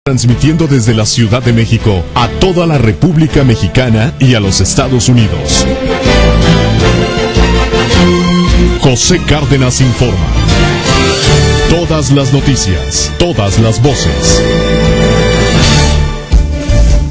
Transmitiendo desde la Ciudad de México a toda la República Mexicana y a los Estados Unidos. José Cárdenas informa. Todas las noticias, todas las voces.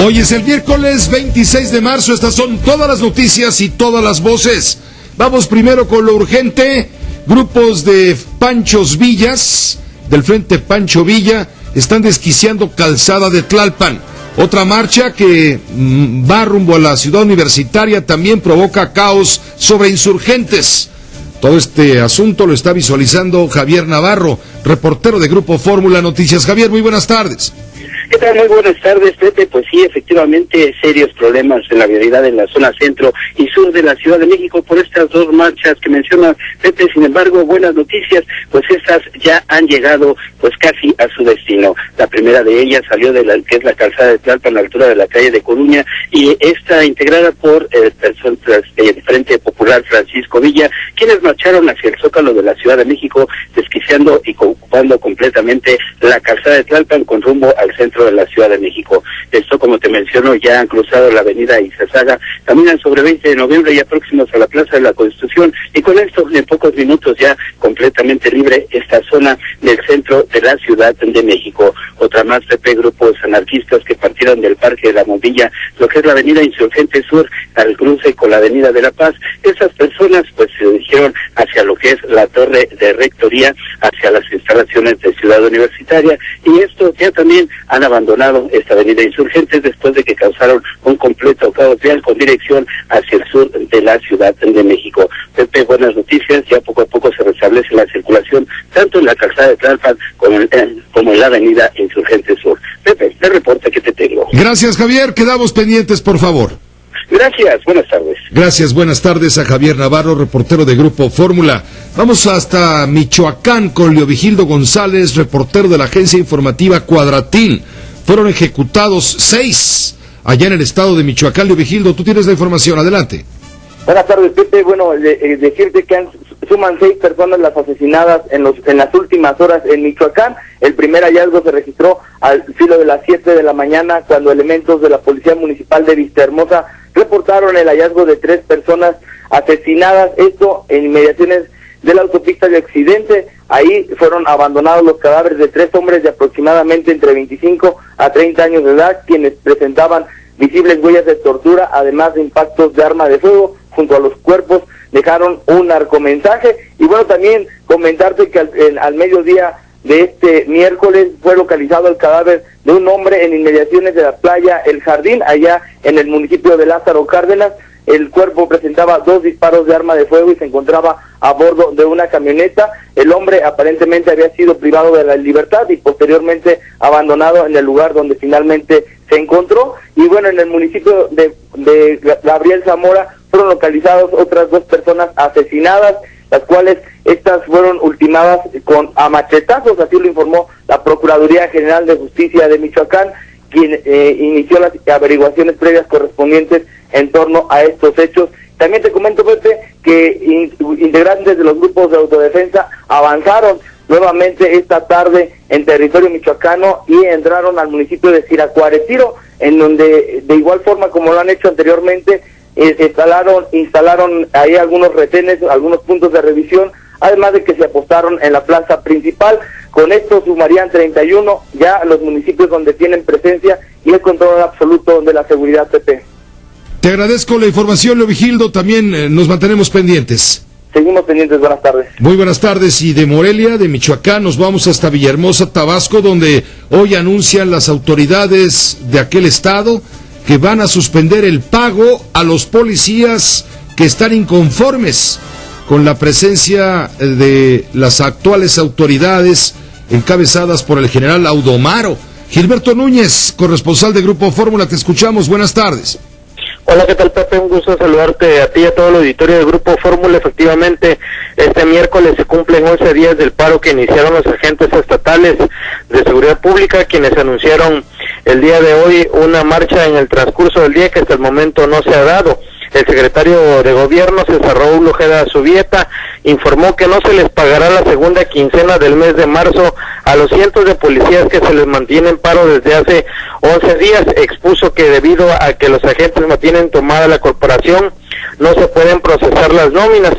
Hoy es el miércoles 26 de marzo, estas son todas las noticias y todas las voces. Vamos primero con lo urgente. Grupos de Panchos Villas, del Frente Pancho Villa, están desquiciando Calzada de Tlalpan. Otra marcha que va rumbo a la ciudad universitaria también provoca caos sobre insurgentes. Todo este asunto lo está visualizando Javier Navarro, reportero de Grupo Fórmula Noticias. Javier, muy buenas tardes. ¿Qué tal? Muy buenas tardes, Pepe. Pues sí, efectivamente, serios problemas en la vialidad en la zona centro y sur de la Ciudad de México por estas dos marchas que menciona Pepe. Sin embargo, buenas noticias, pues estas ya han llegado pues casi a su destino. La primera de ellas salió de la que es la calzada de Tlalpan, a la altura de la calle de Coruña, y está integrada por el Frente Popular Francisco Villa, quienes marcharon hacia el Zócalo de la Ciudad de México, desquiciando y ocupando completamente la calzada de Tlalpan con rumbo al centro de la Ciudad de México. Esto, como te menciono, ya han cruzado la avenida Izazaga, caminan sobre 20 de noviembre ya próximos a la Plaza de la Constitución, y con esto en pocos minutos ya completamente libre esta zona del centro de la Ciudad de México. Otra más, Pepe, grupos anarquistas que partieron del Parque de la Bombilla, lo que es la avenida Insurgente Sur, al cruce con la avenida de La Paz. Esas personas pues se dirigieron hacia lo que es la torre de rectoría, hacia las instalaciones de Ciudad Universitaria, y esto ya también han abandonado esta avenida Insurgentes después de que causaron un completo caos vial con dirección hacia el sur de la Ciudad de México. Pepe, buenas noticias, ya poco a poco se restablece la circulación tanto en la calzada de Tlalpan como en la avenida Insurgentes Sur. Pepe, el reporte que te tengo. Gracias, Javier, quedamos pendientes, por favor. Gracias, buenas tardes. Gracias, buenas tardes a Javier Navarro, reportero de Grupo Fórmula. Vamos hasta Michoacán con Leovigildo González, reportero de la agencia informativa Cuadratín. Fueron ejecutados 6 allá en el estado de Michoacán. Leovigildo, tú tienes la información, adelante. Buenas tardes, Pepe. Bueno, decirte que suman 6 personas las asesinadas en las últimas horas en Michoacán. El primer hallazgo se registró al filo de las 7 de la mañana, cuando elementos de la Policía Municipal de Vistahermosa reportaron el hallazgo de 3 personas asesinadas, esto en inmediaciones de la autopista de Occidente. Ahí fueron abandonados los cadáveres de 3 hombres de aproximadamente entre 25 a 30 años de edad, quienes presentaban visibles huellas de tortura, además de impactos de arma de fuego. Junto a los cuerpos dejaron un narcomensaje. Y bueno, también comentarte que al mediodía de este miércoles fue localizado el cadáver de un hombre en inmediaciones de la playa El Jardín, allá en el municipio de Lázaro Cárdenas. El cuerpo presentaba 2 disparos de arma de fuego y se encontraba a bordo de una camioneta. El hombre aparentemente había sido privado de la libertad y posteriormente abandonado en el lugar donde finalmente se encontró. Y bueno, en el municipio de Gabriel Zamora fueron localizadas otras 2 personas asesinadas, las cuales estas fueron ultimadas a machetazos, así lo informó la Procuraduría General de Justicia de Michoacán, quien inició las averiguaciones previas correspondientes en torno a estos hechos. También te comento, Pepe, que integrantes de los grupos de autodefensa avanzaron nuevamente esta tarde en territorio michoacano y entraron al municipio de Siracuaretiro, en donde de igual forma como lo han hecho anteriormente, instalaron ahí algunos retenes, algunos puntos de revisión, además de que se apostaron en la plaza principal. Con esto sumarían 31 ya los municipios donde tienen presencia y el control absoluto de la seguridad, Pepe. Te agradezco la información, Leovigildo, también nos mantenemos pendientes. Seguimos pendientes, buenas tardes. Muy buenas tardes, y de Morelia, de Michoacán, nos vamos hasta Villahermosa, Tabasco, donde hoy anuncian las autoridades de aquel estado que van a suspender el pago a los policías que están inconformes con la presencia de las actuales autoridades encabezadas por el general Audomaro. Gilberto Núñez, corresponsal de Grupo Fórmula, te escuchamos, buenas tardes. Hola, ¿qué tal, Pepe? Un gusto saludarte a ti y a todo el auditorio del Grupo Fórmula. Efectivamente, este miércoles se cumplen 11 días del paro que iniciaron los agentes estatales de seguridad pública, quienes anunciaron el día de hoy una marcha en el transcurso del día que hasta el momento no se ha dado. El secretario de Gobierno, César Raúl Ojeda Subieta, informó que no se les pagará la segunda quincena del mes de marzo a los cientos de policías que se les mantiene en paro desde hace 11 días. Expuso que debido a que los agentes mantienen tomada la corporación, no se pueden procesar las nóminas.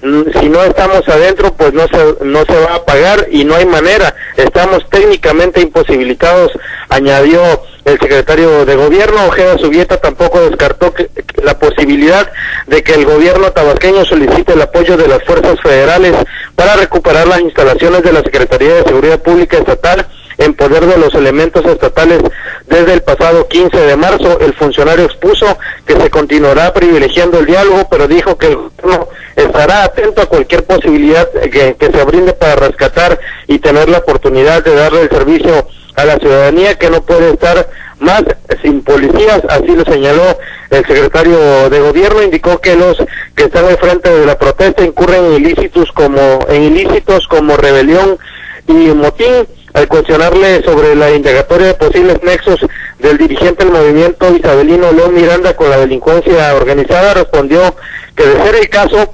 Si no estamos adentro, pues no se va a pagar y no hay manera, estamos técnicamente imposibilitados, añadió el secretario de Gobierno. Ojeda Subieta tampoco descartó la posibilidad de que el gobierno tabasqueño solicite el apoyo de las fuerzas federales para recuperar las instalaciones de la Secretaría de Seguridad Pública Estatal en poder de los elementos estatales desde el pasado 15 de marzo. El funcionario expuso que se continuará privilegiando el diálogo, pero dijo que el gobierno estará atento a cualquier posibilidad que se brinde para rescatar y tener la oportunidad de darle el servicio a la ciudadanía, que no puede estar más sin policías. Así lo señaló el secretario de Gobierno. Indicó que los que están al frente de la protesta incurren en ilícitos como rebelión y motín. Al cuestionarle sobre la indagatoria de posibles nexos del dirigente del movimiento isabelino León Miranda con la delincuencia organizada, respondió que de ser el caso,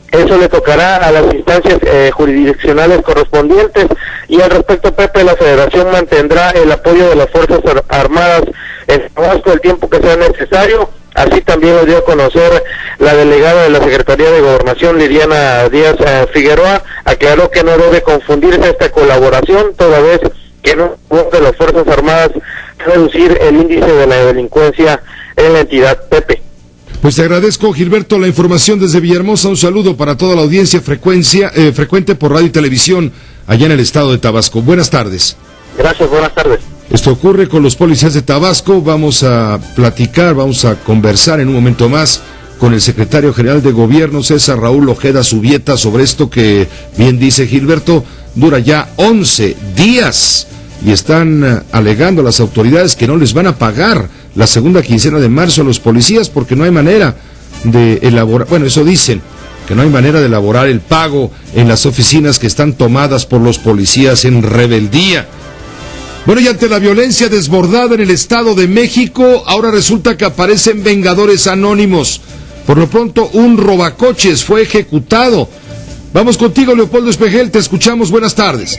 eso le tocará a las instancias jurisdiccionales correspondientes. Y al respecto, Pepe, la Federación mantendrá el apoyo de las Fuerzas Armadas en Tabasco el tiempo que sea necesario. Así también lo dio a conocer la delegada de la Secretaría de Gobernación, Liliana Díaz Figueroa. Aclaró que no debe confundirse esta colaboración, toda vez que no de las Fuerzas Armadas reducir el índice de la delincuencia en la entidad. Pepe. Pues te agradezco, Gilberto, la información desde Villahermosa. Un saludo para toda la audiencia frecuente por radio y televisión allá en el estado de Tabasco. Buenas tardes. Gracias, buenas tardes. Esto ocurre con los policías de Tabasco. Vamos a platicar, vamos a conversar en un momento más con el secretario general de Gobierno, César Raúl Ojeda Subieta, sobre esto que, bien dice Gilberto, dura ya 11 días y están alegando a las autoridades que no les van a pagar la segunda quincena de marzo a los policías porque no hay manera de elaborar, bueno, eso dicen, que no hay manera de elaborar el pago en las oficinas que están tomadas por los policías en rebeldía. Bueno, y ante la violencia desbordada en el Estado de México, ahora resulta que aparecen vengadores anónimos. Por lo pronto, un robacoches fue ejecutado. Vamos contigo, Leopoldo Espejel, te escuchamos, buenas tardes.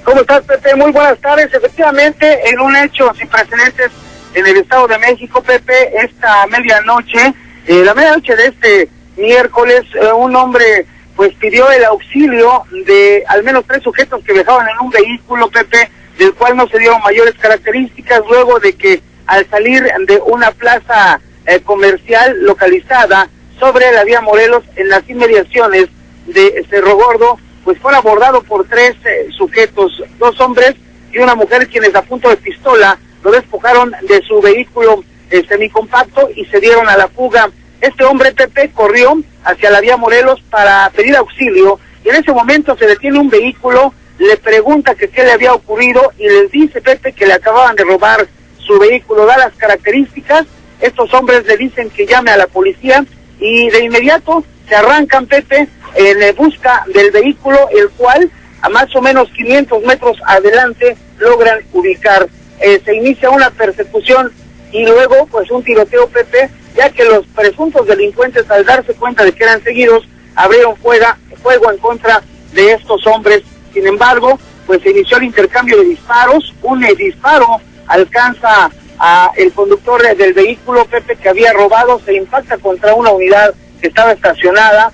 ¿Cómo estás, Pepe? Muy buenas tardes. Efectivamente, en un hecho sin precedentes en el Estado de México, Pepe, esta medianoche, la medianoche de este miércoles, un hombre pues pidió el auxilio de al menos 3 sujetos que viajaban en un vehículo, Pepe, del cual no se dieron mayores características, luego de que al salir de una plaza comercial localizada sobre la vía Morelos, en las inmediaciones de Cerro Gordo, pues fue abordado por 3 sujetos, 2 hombres y una mujer, quienes a punto de pistola lo despojaron de su vehículo semicompacto y se dieron a la fuga. Este hombre, Pepe, corrió hacia la vía Morelos para pedir auxilio y en ese momento se detiene un vehículo, le pregunta que qué le había ocurrido y les dice, Pepe, que le acababan de robar su vehículo. Da las características, estos hombres le dicen que llame a la policía y de inmediato se arrancan, Pepe, en busca del vehículo, el cual a más o menos 500 metros adelante logran ubicar. Se inicia una persecución y luego pues un tiroteo, Pepe, ya que los presuntos delincuentes, al darse cuenta de que eran seguidos, abrieron fuego en contra de estos hombres. Sin embargo, pues se inició el intercambio de disparos. Un disparo alcanza a el conductor del vehículo, Pepe, que había robado, se impacta contra una unidad que estaba estacionada.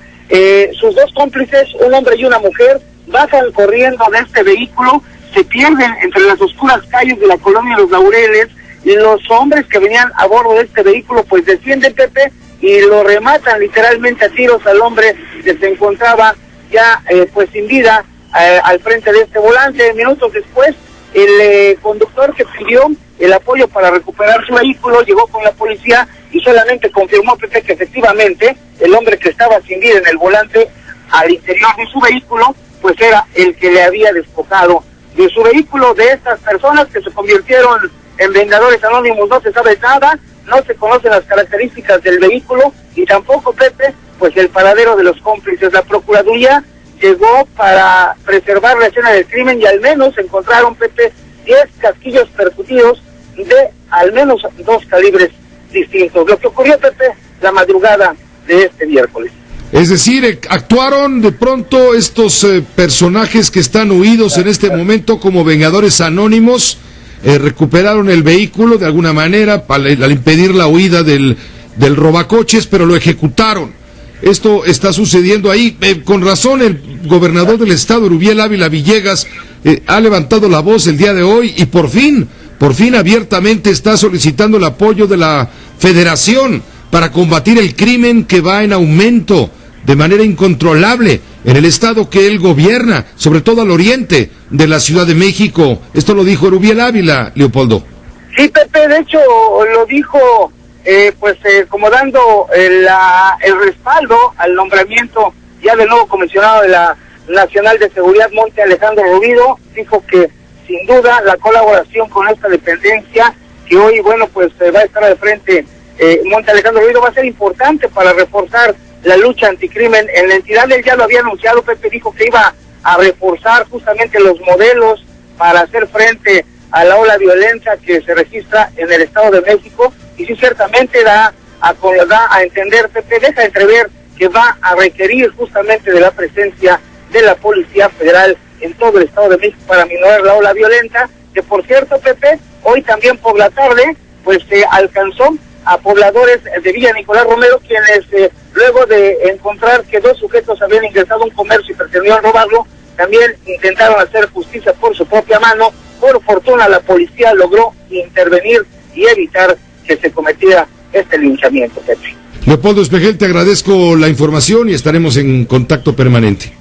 Sus 2 cómplices, un hombre y una mujer, bajan corriendo de este vehículo, se pierden entre las oscuras calles de la colonia Los Laureles, y los hombres que venían a bordo de este vehículo pues descienden, Pepe, y lo rematan literalmente a tiros al hombre que se encontraba ya pues sin vida al frente de este volante. Minutos después, el conductor que pidió el apoyo para recuperar su vehículo llegó con la policía y solamente confirmó, Pepe, que efectivamente el hombre que estaba sin vida en el volante al interior de su vehículo pues era el que le había despojado de su vehículo. De estas personas que se convirtieron en vengadores anónimos no se sabe nada, no se conocen las características del vehículo y tampoco, Pepe, pues el paradero de los cómplices. La Procuraduría llegó para preservar la escena del crimen y al menos encontraron, Pepe, 10 casquillos percutidos de al menos 2 calibres distintos. Lo que ocurrió, Pepe, la madrugada de este miércoles. Es decir, actuaron de pronto estos personajes que están huidos en este momento como vengadores anónimos, recuperaron el vehículo de alguna manera al impedir la huida del robacoches, pero lo ejecutaron. Esto está sucediendo ahí. Con razón, el gobernador del estado, Erubiel Ávila Villegas, ha levantado la voz el día de hoy y por fin abiertamente está solicitando el apoyo de la Federación para combatir el crimen que va en aumento de manera incontrolable en el estado que él gobierna, sobre todo al oriente de la Ciudad de México. Esto lo dijo Erubiel Ávila, Leopoldo. Sí, Pepe, de hecho lo dijo como dando el respaldo al nombramiento ya del nuevo comisionado de la Nacional de Seguridad, Monte Alejandro Rubido. Dijo que sin duda la colaboración con esta dependencia que hoy, va a estar al frente Monte Alejandro Rubido, va a ser importante para reforzar la lucha anticrimen en la entidad. Él ya lo había anunciado, Pepe, dijo que iba a reforzar justamente los modelos para hacer frente a la ola de violencia que se registra en el Estado de México, y sí ciertamente da a entender, Pepe, deja entrever que va a requerir justamente de la presencia de la Policía Federal en todo el Estado de México para minorar la ola violenta, que por cierto, Pepe, hoy también por la tarde, se alcanzó a pobladores de Villa Nicolás Romero, quienes luego de encontrar que dos sujetos habían ingresado a un comercio y pretendían robarlo, también intentaron hacer justicia por su propia mano. Por fortuna la policía logró intervenir y evitar que se cometiera este linchamiento, Pepe. Leopoldo Espejel, te agradezco la información y estaremos en contacto permanente.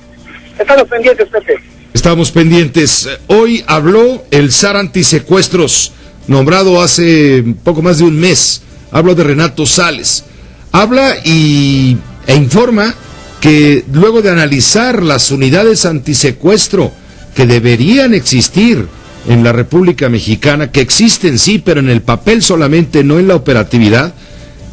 Estamos pendientes, Pepe. Estamos pendientes. Hoy habló el SAR Antisecuestros, nombrado hace poco más de un mes. Hablo de Renato Sales. Habla e informa que luego de analizar las unidades antisecuestro que deberían existir en la República Mexicana, que existen sí, pero en el papel solamente, no en la operatividad,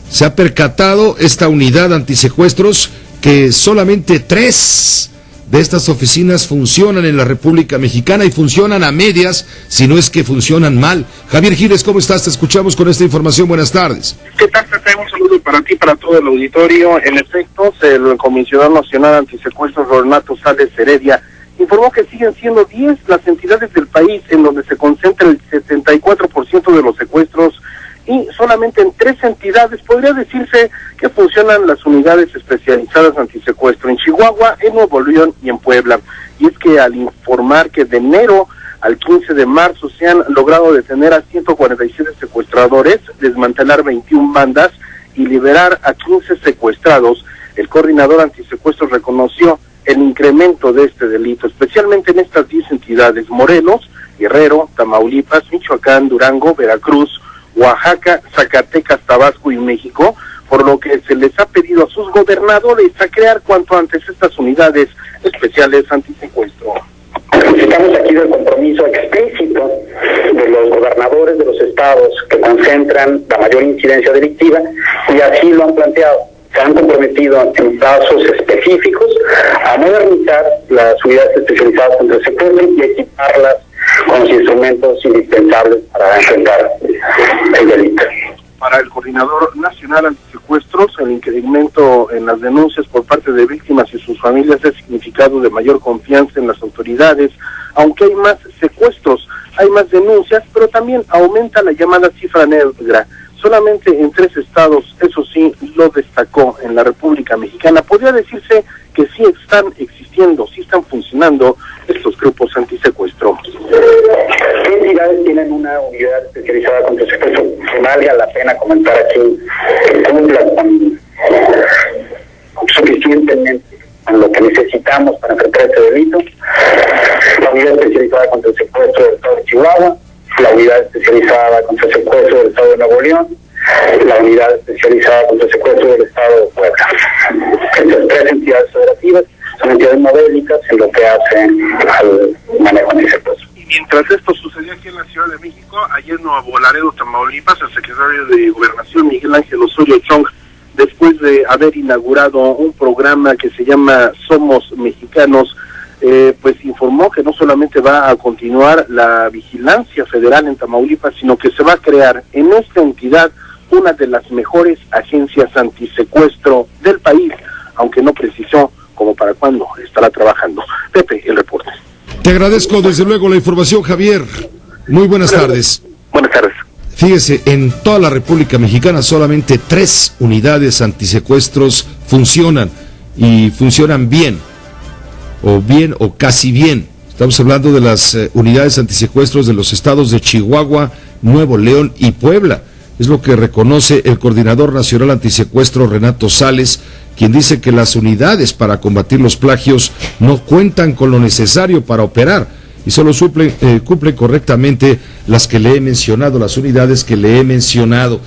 se ha percatado esta unidad antisecuestros que solamente 3 de estas oficinas funcionan en la República Mexicana y funcionan a medias, si no es que funcionan mal. Javier Giles, ¿cómo estás? Te escuchamos con esta información. Buenas tardes. ¿Qué tal, Pepe? Un saludo para ti, para todo el auditorio. En efecto, el comisionado nacional antisecuestros, Renato Sales Heredia, informó que siguen siendo 10 las entidades del país en donde se concentra el 74% de los secuestros, y solamente en 3 entidades podría decirse que funcionan las unidades especializadas antisecuestro: en Chihuahua, en Nuevo León y en Puebla. Y es que al informar que de enero al 15 de marzo se han logrado detener a 147 secuestradores, desmantelar 21 bandas y liberar a 15 secuestrados, el coordinador antisecuestro reconoció el incremento de este delito, especialmente en estas 10 entidades: Morelos, Guerrero, Tamaulipas, Michoacán, Durango, Veracruz, Oaxaca, Zacatecas, Tabasco y México, por lo que se les ha pedido a sus gobernadores a crear cuanto antes estas unidades especiales antisecuestro. Necesitamos aquí del compromiso explícito de los gobernadores de los estados que concentran la mayor incidencia delictiva, y así lo han planteado. Se han comprometido en plazos específicos a modernizar las unidades especializadas contra el secuestro y equiparlas con los instrumentos indispensables para enfrentar el delito. Para el coordinador nacional antisecuestros, el incremento en las denuncias por parte de víctimas y sus familias es significado de mayor confianza en las autoridades. Aunque hay más secuestros, hay más denuncias, pero también aumenta la llamada cifra negra. Solamente en 3 estados, eso sí, lo destacó en la República Mexicana. Podría decirse que sí están existiendo, sí están funcionando estos grupos antisecuestro. ¿Qué entidades tienen una unidad especializada contra el secuestro? Que valga la pena comentar aquí que cumpla suficientemente con lo que necesitamos para enfrentar este delito: la unidad especializada contra el secuestro del estado de Chihuahua, la unidad especializada contra el secuestro del estado de Nuevo León, la unidad especializada contra el secuestro del estado de Puebla. Estas 3 entidades federativas son entidades modélicas en lo que hacen al manejo de secuestro. Y mientras esto sucedía aquí en la Ciudad de México, ayer en Nuevo Laredo, Tamaulipas, el secretario de Gobernación, Miguel Ángel Osorio Chong, después de haber inaugurado un programa que se llama Somos Mexicanos, pues informó que no solamente va a continuar la vigilancia federal en Tamaulipas, sino que se va a crear en esta entidad una de las mejores agencias antisecuestro del país, aunque no precisó como para cuándo estará trabajando. Pepe, el reporte. Te agradezco desde luego la información, Javier. Muy buenas tardes. Buenas tardes. Fíjese, en toda la República Mexicana solamente 3 unidades antisecuestros funcionan, y funcionan bien o casi bien. Estamos hablando de las unidades antisecuestros de los estados de Chihuahua, Nuevo León y Puebla. Es lo que reconoce el Coordinador Nacional Antisecuestro, Renato Sales, quien dice que las unidades para combatir los plagios no cuentan con lo necesario para operar y solo cumplen correctamente las que le he mencionado, las unidades que le he mencionado.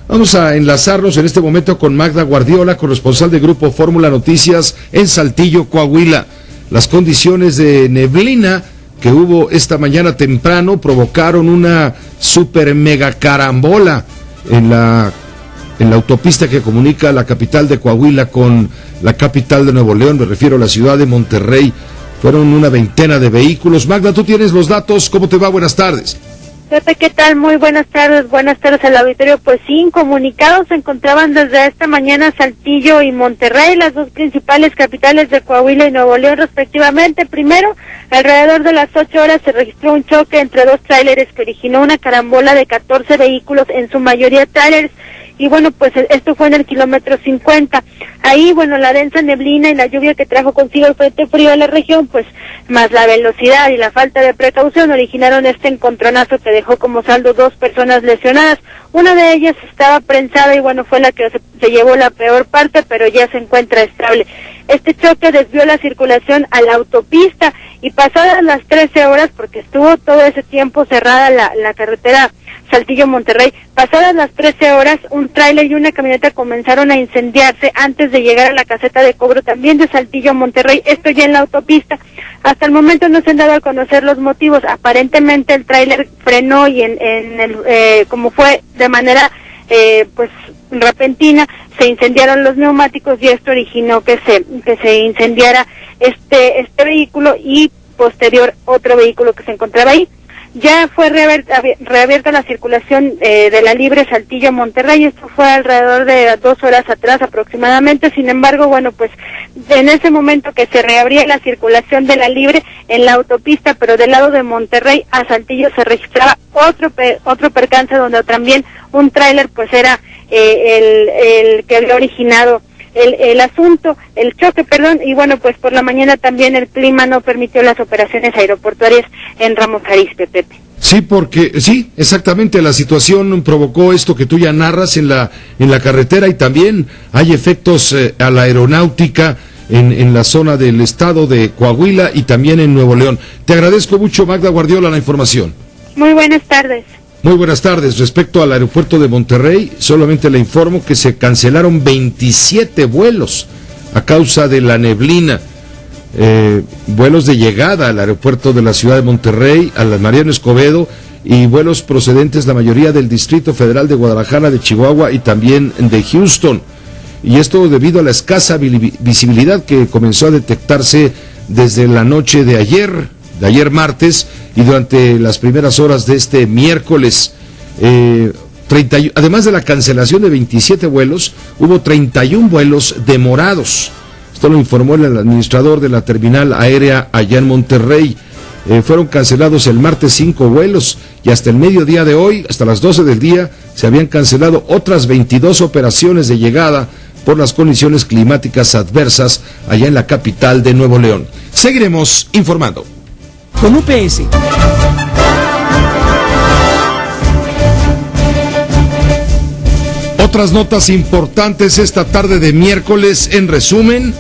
Vamos a enlazarnos en este momento con Magda Guardiola, corresponsal de Grupo Fórmula Noticias en Saltillo, Coahuila. Las condiciones de neblina que hubo esta mañana temprano provocaron una super mega carambola en la autopista que comunica la capital de Coahuila con la capital de Nuevo León, me refiero a la ciudad de Monterrey. Fueron una veintena de vehículos. Magda, tú tienes los datos. ¿Cómo te va? Buenas tardes. Pepe, ¿qué tal? Muy buenas tardes al auditorio. Pues sí, incomunicados se encontraban desde esta mañana Saltillo y Monterrey, las dos principales capitales de Coahuila y Nuevo León respectivamente. Primero, alrededor de las 8 horas se registró un choque entre dos tráileres que originó una carambola de 14 vehículos, en su mayoría tráileres. Y bueno, pues esto fue en el kilómetro 50. Ahí, bueno, la densa neblina y la lluvia que trajo consigo el frente frío de la región, pues más la velocidad y la falta de precaución originaron este encontronazo que dejó como saldo 2 personas lesionadas. Una de ellas estaba prensada y bueno, fue la que se llevó la peor parte, pero ya se encuentra estable. Este choque desvió la circulación a la autopista y pasadas las 13 horas, porque estuvo todo ese tiempo cerrada la carretera Saltillo-Monterrey, pasadas las 13 horas, un tráiler y una camioneta comenzaron a incendiarse antes de llegar a la caseta de cobro también de Saltillo-Monterrey, esto ya en la autopista. Hasta el momento no se han dado a conocer los motivos. Aparentemente el tráiler frenó y como fue de manera pues repentina, se incendiaron los neumáticos y esto originó que se incendiara este vehículo y posterior otro vehículo que se encontraba ahí. Ya fue reabierta la circulación de la libre Saltillo-Monterrey, esto fue alrededor de 2 horas atrás aproximadamente. Sin embargo, bueno, pues en ese momento que se reabría la circulación de la libre en la autopista, pero del lado de Monterrey a Saltillo se registraba otro percance donde también un tráiler pues era el que había originado el choque, y bueno, pues por la mañana también el clima no permitió las operaciones aeroportuarias en Ramos Arizpe, Pepe. Sí, exactamente, la situación provocó esto que tú ya narras en la carretera, y también hay efectos a la aeronáutica en la zona del estado de Coahuila y también en Nuevo León. Te agradezco mucho, Magda Guardiola, la información. Muy buenas tardes. Muy buenas tardes. Respecto al aeropuerto de Monterrey, solamente le informo que se cancelaron 27 vuelos a causa de la neblina. Vuelos de llegada al aeropuerto de la ciudad de Monterrey, a la Mariano Escobedo, y vuelos procedentes, la mayoría del Distrito Federal de Guadalajara, de Chihuahua y también de Houston. Y esto debido a la escasa visibilidad que comenzó a detectarse desde la noche de ayer martes, y durante las primeras horas de este miércoles. Además de la cancelación de 27 vuelos, hubo 31 vuelos demorados. Esto lo informó el administrador de la terminal aérea allá en Monterrey. Fueron cancelados el martes 5 vuelos, y hasta el mediodía de hoy, hasta las 12 del día, se habían cancelado otras 22 operaciones de llegada por las condiciones climáticas adversas allá en la capital de Nuevo León. Seguiremos informando. Con UPS. Otras notas importantes esta tarde de miércoles, en resumen,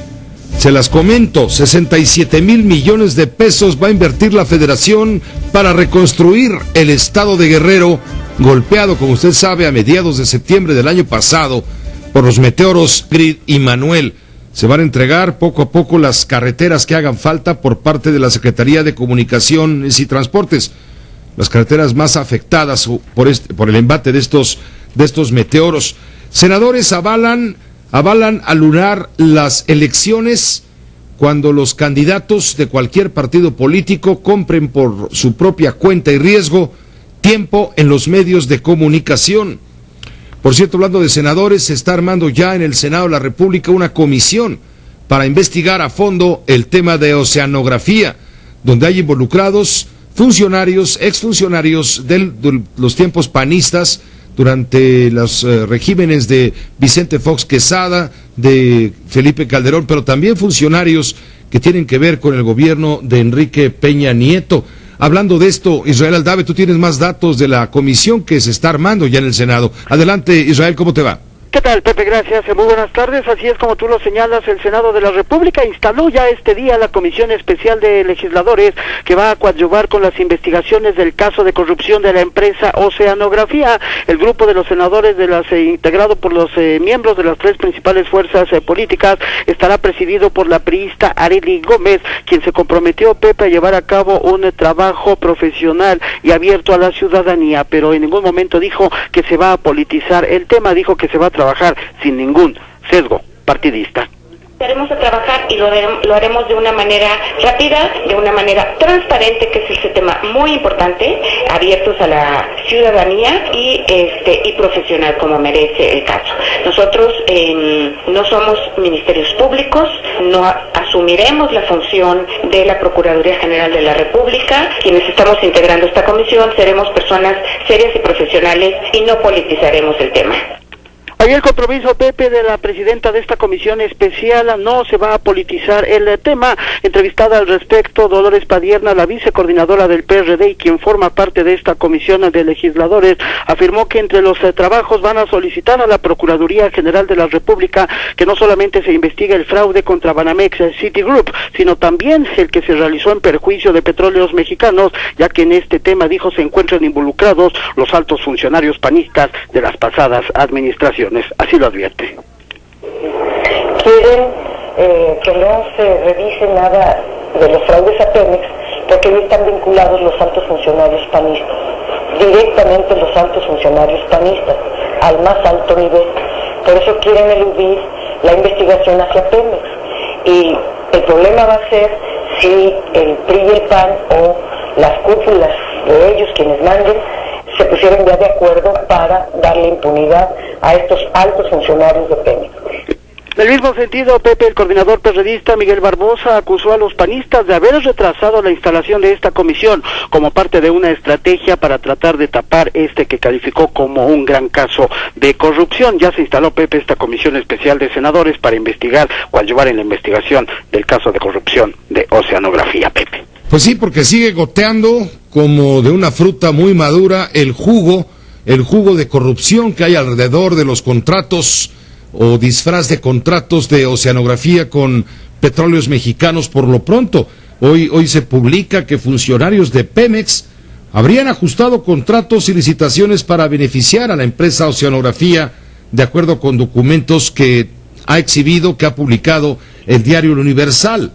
se las comento. 67,000 millones de pesos va a invertir la Federación para reconstruir el estado de Guerrero, golpeado, como usted sabe, a mediados de septiembre del año pasado por los meteoros Grid y Manuel. Se van a entregar poco a poco las carreteras que hagan falta por parte de la Secretaría de Comunicaciones y Transportes, las carreteras más afectadas por el embate de estos meteoros. Senadores avalan anular las elecciones cuando los candidatos de cualquier partido político compren por su propia cuenta y riesgo tiempo en los medios de comunicación. Por cierto, hablando de senadores, se está armando ya en el Senado de la República una comisión para investigar a fondo el tema de oceanografía, donde hay involucrados funcionarios, exfuncionarios de los tiempos panistas durante los regímenes de Vicente Fox Quesada, de Felipe Calderón, pero también funcionarios que tienen que ver con el gobierno de Enrique Peña Nieto. Hablando de esto, Israel Aldave, tú tienes más datos de la comisión que se está armando ya en el Senado. Adelante, Israel, ¿cómo te va? ¿Qué tal, Pepe? Gracias. Muy buenas tardes. Así es como tú lo señalas, el Senado de la República instaló ya este día la Comisión Especial de Legisladores que va a coadyuvar con las investigaciones del caso de corrupción de la empresa Oceanografía. El grupo de los senadores integrado por los miembros de las tres principales fuerzas políticas estará presidido por la priista Arely Gómez, quien se comprometió, Pepe, a llevar a cabo un trabajo profesional y abierto a la ciudadanía, pero en ningún momento dijo que se va a politizar el tema, dijo que se va a trabajar sin ningún sesgo partidista. Empezaremos a trabajar y lo haremos de una manera rápida, de una manera transparente, que es ese tema muy importante, abiertos a la ciudadanía y profesional, como merece el caso. Nosotros no somos ministerios públicos, no asumiremos la función de la Procuraduría General de la República. Quienes estamos integrando esta comisión seremos personas serias y profesionales y no politizaremos el tema. Hay el compromiso, Pepe, de la presidenta de esta comisión especial, no se va a politizar el tema. Entrevistada al respecto, Dolores Padierna, la vicecoordinadora del PRD y quien forma parte de esta comisión de legisladores, afirmó que entre los trabajos van a solicitar a la Procuraduría General de la República que no solamente se investigue el fraude contra Banamex Citigroup, sino también el que se realizó en perjuicio de Petróleos Mexicanos, ya que en este tema, dijo, se encuentran involucrados los altos funcionarios panistas de las pasadas administraciones. Así lo advierte. Quieren que no se revise nada de los fraudes a Pemex porque ahí están vinculados los altos funcionarios panistas, directamente los altos funcionarios panistas, al más alto nivel. Por eso quieren eludir la investigación hacia Pemex. Y el problema va a ser si el PRI y el PAN o las cúpulas de ellos, quienes manden, se pusieron ya de acuerdo para darle impunidad a estos altos funcionarios de Pemex. En el mismo sentido, Pepe, el coordinador perredista Miguel Barbosa acusó a los panistas de haber retrasado la instalación de esta comisión como parte de una estrategia para tratar de tapar que calificó como un gran caso de corrupción. Ya se instaló, Pepe, esta comisión especial de senadores para investigar o ayudar en la investigación del caso de corrupción de Oceanografía, Pepe. Pues sí, porque sigue goteando como de una fruta muy madura el jugo de corrupción que hay alrededor de los contratos o disfraz de contratos de Oceanografía con Petróleos Mexicanos. Por lo pronto, hoy se publica que funcionarios de Pemex habrían ajustado contratos y licitaciones para beneficiar a la empresa Oceanografía, de acuerdo con documentos que ha publicado el diario El Universal.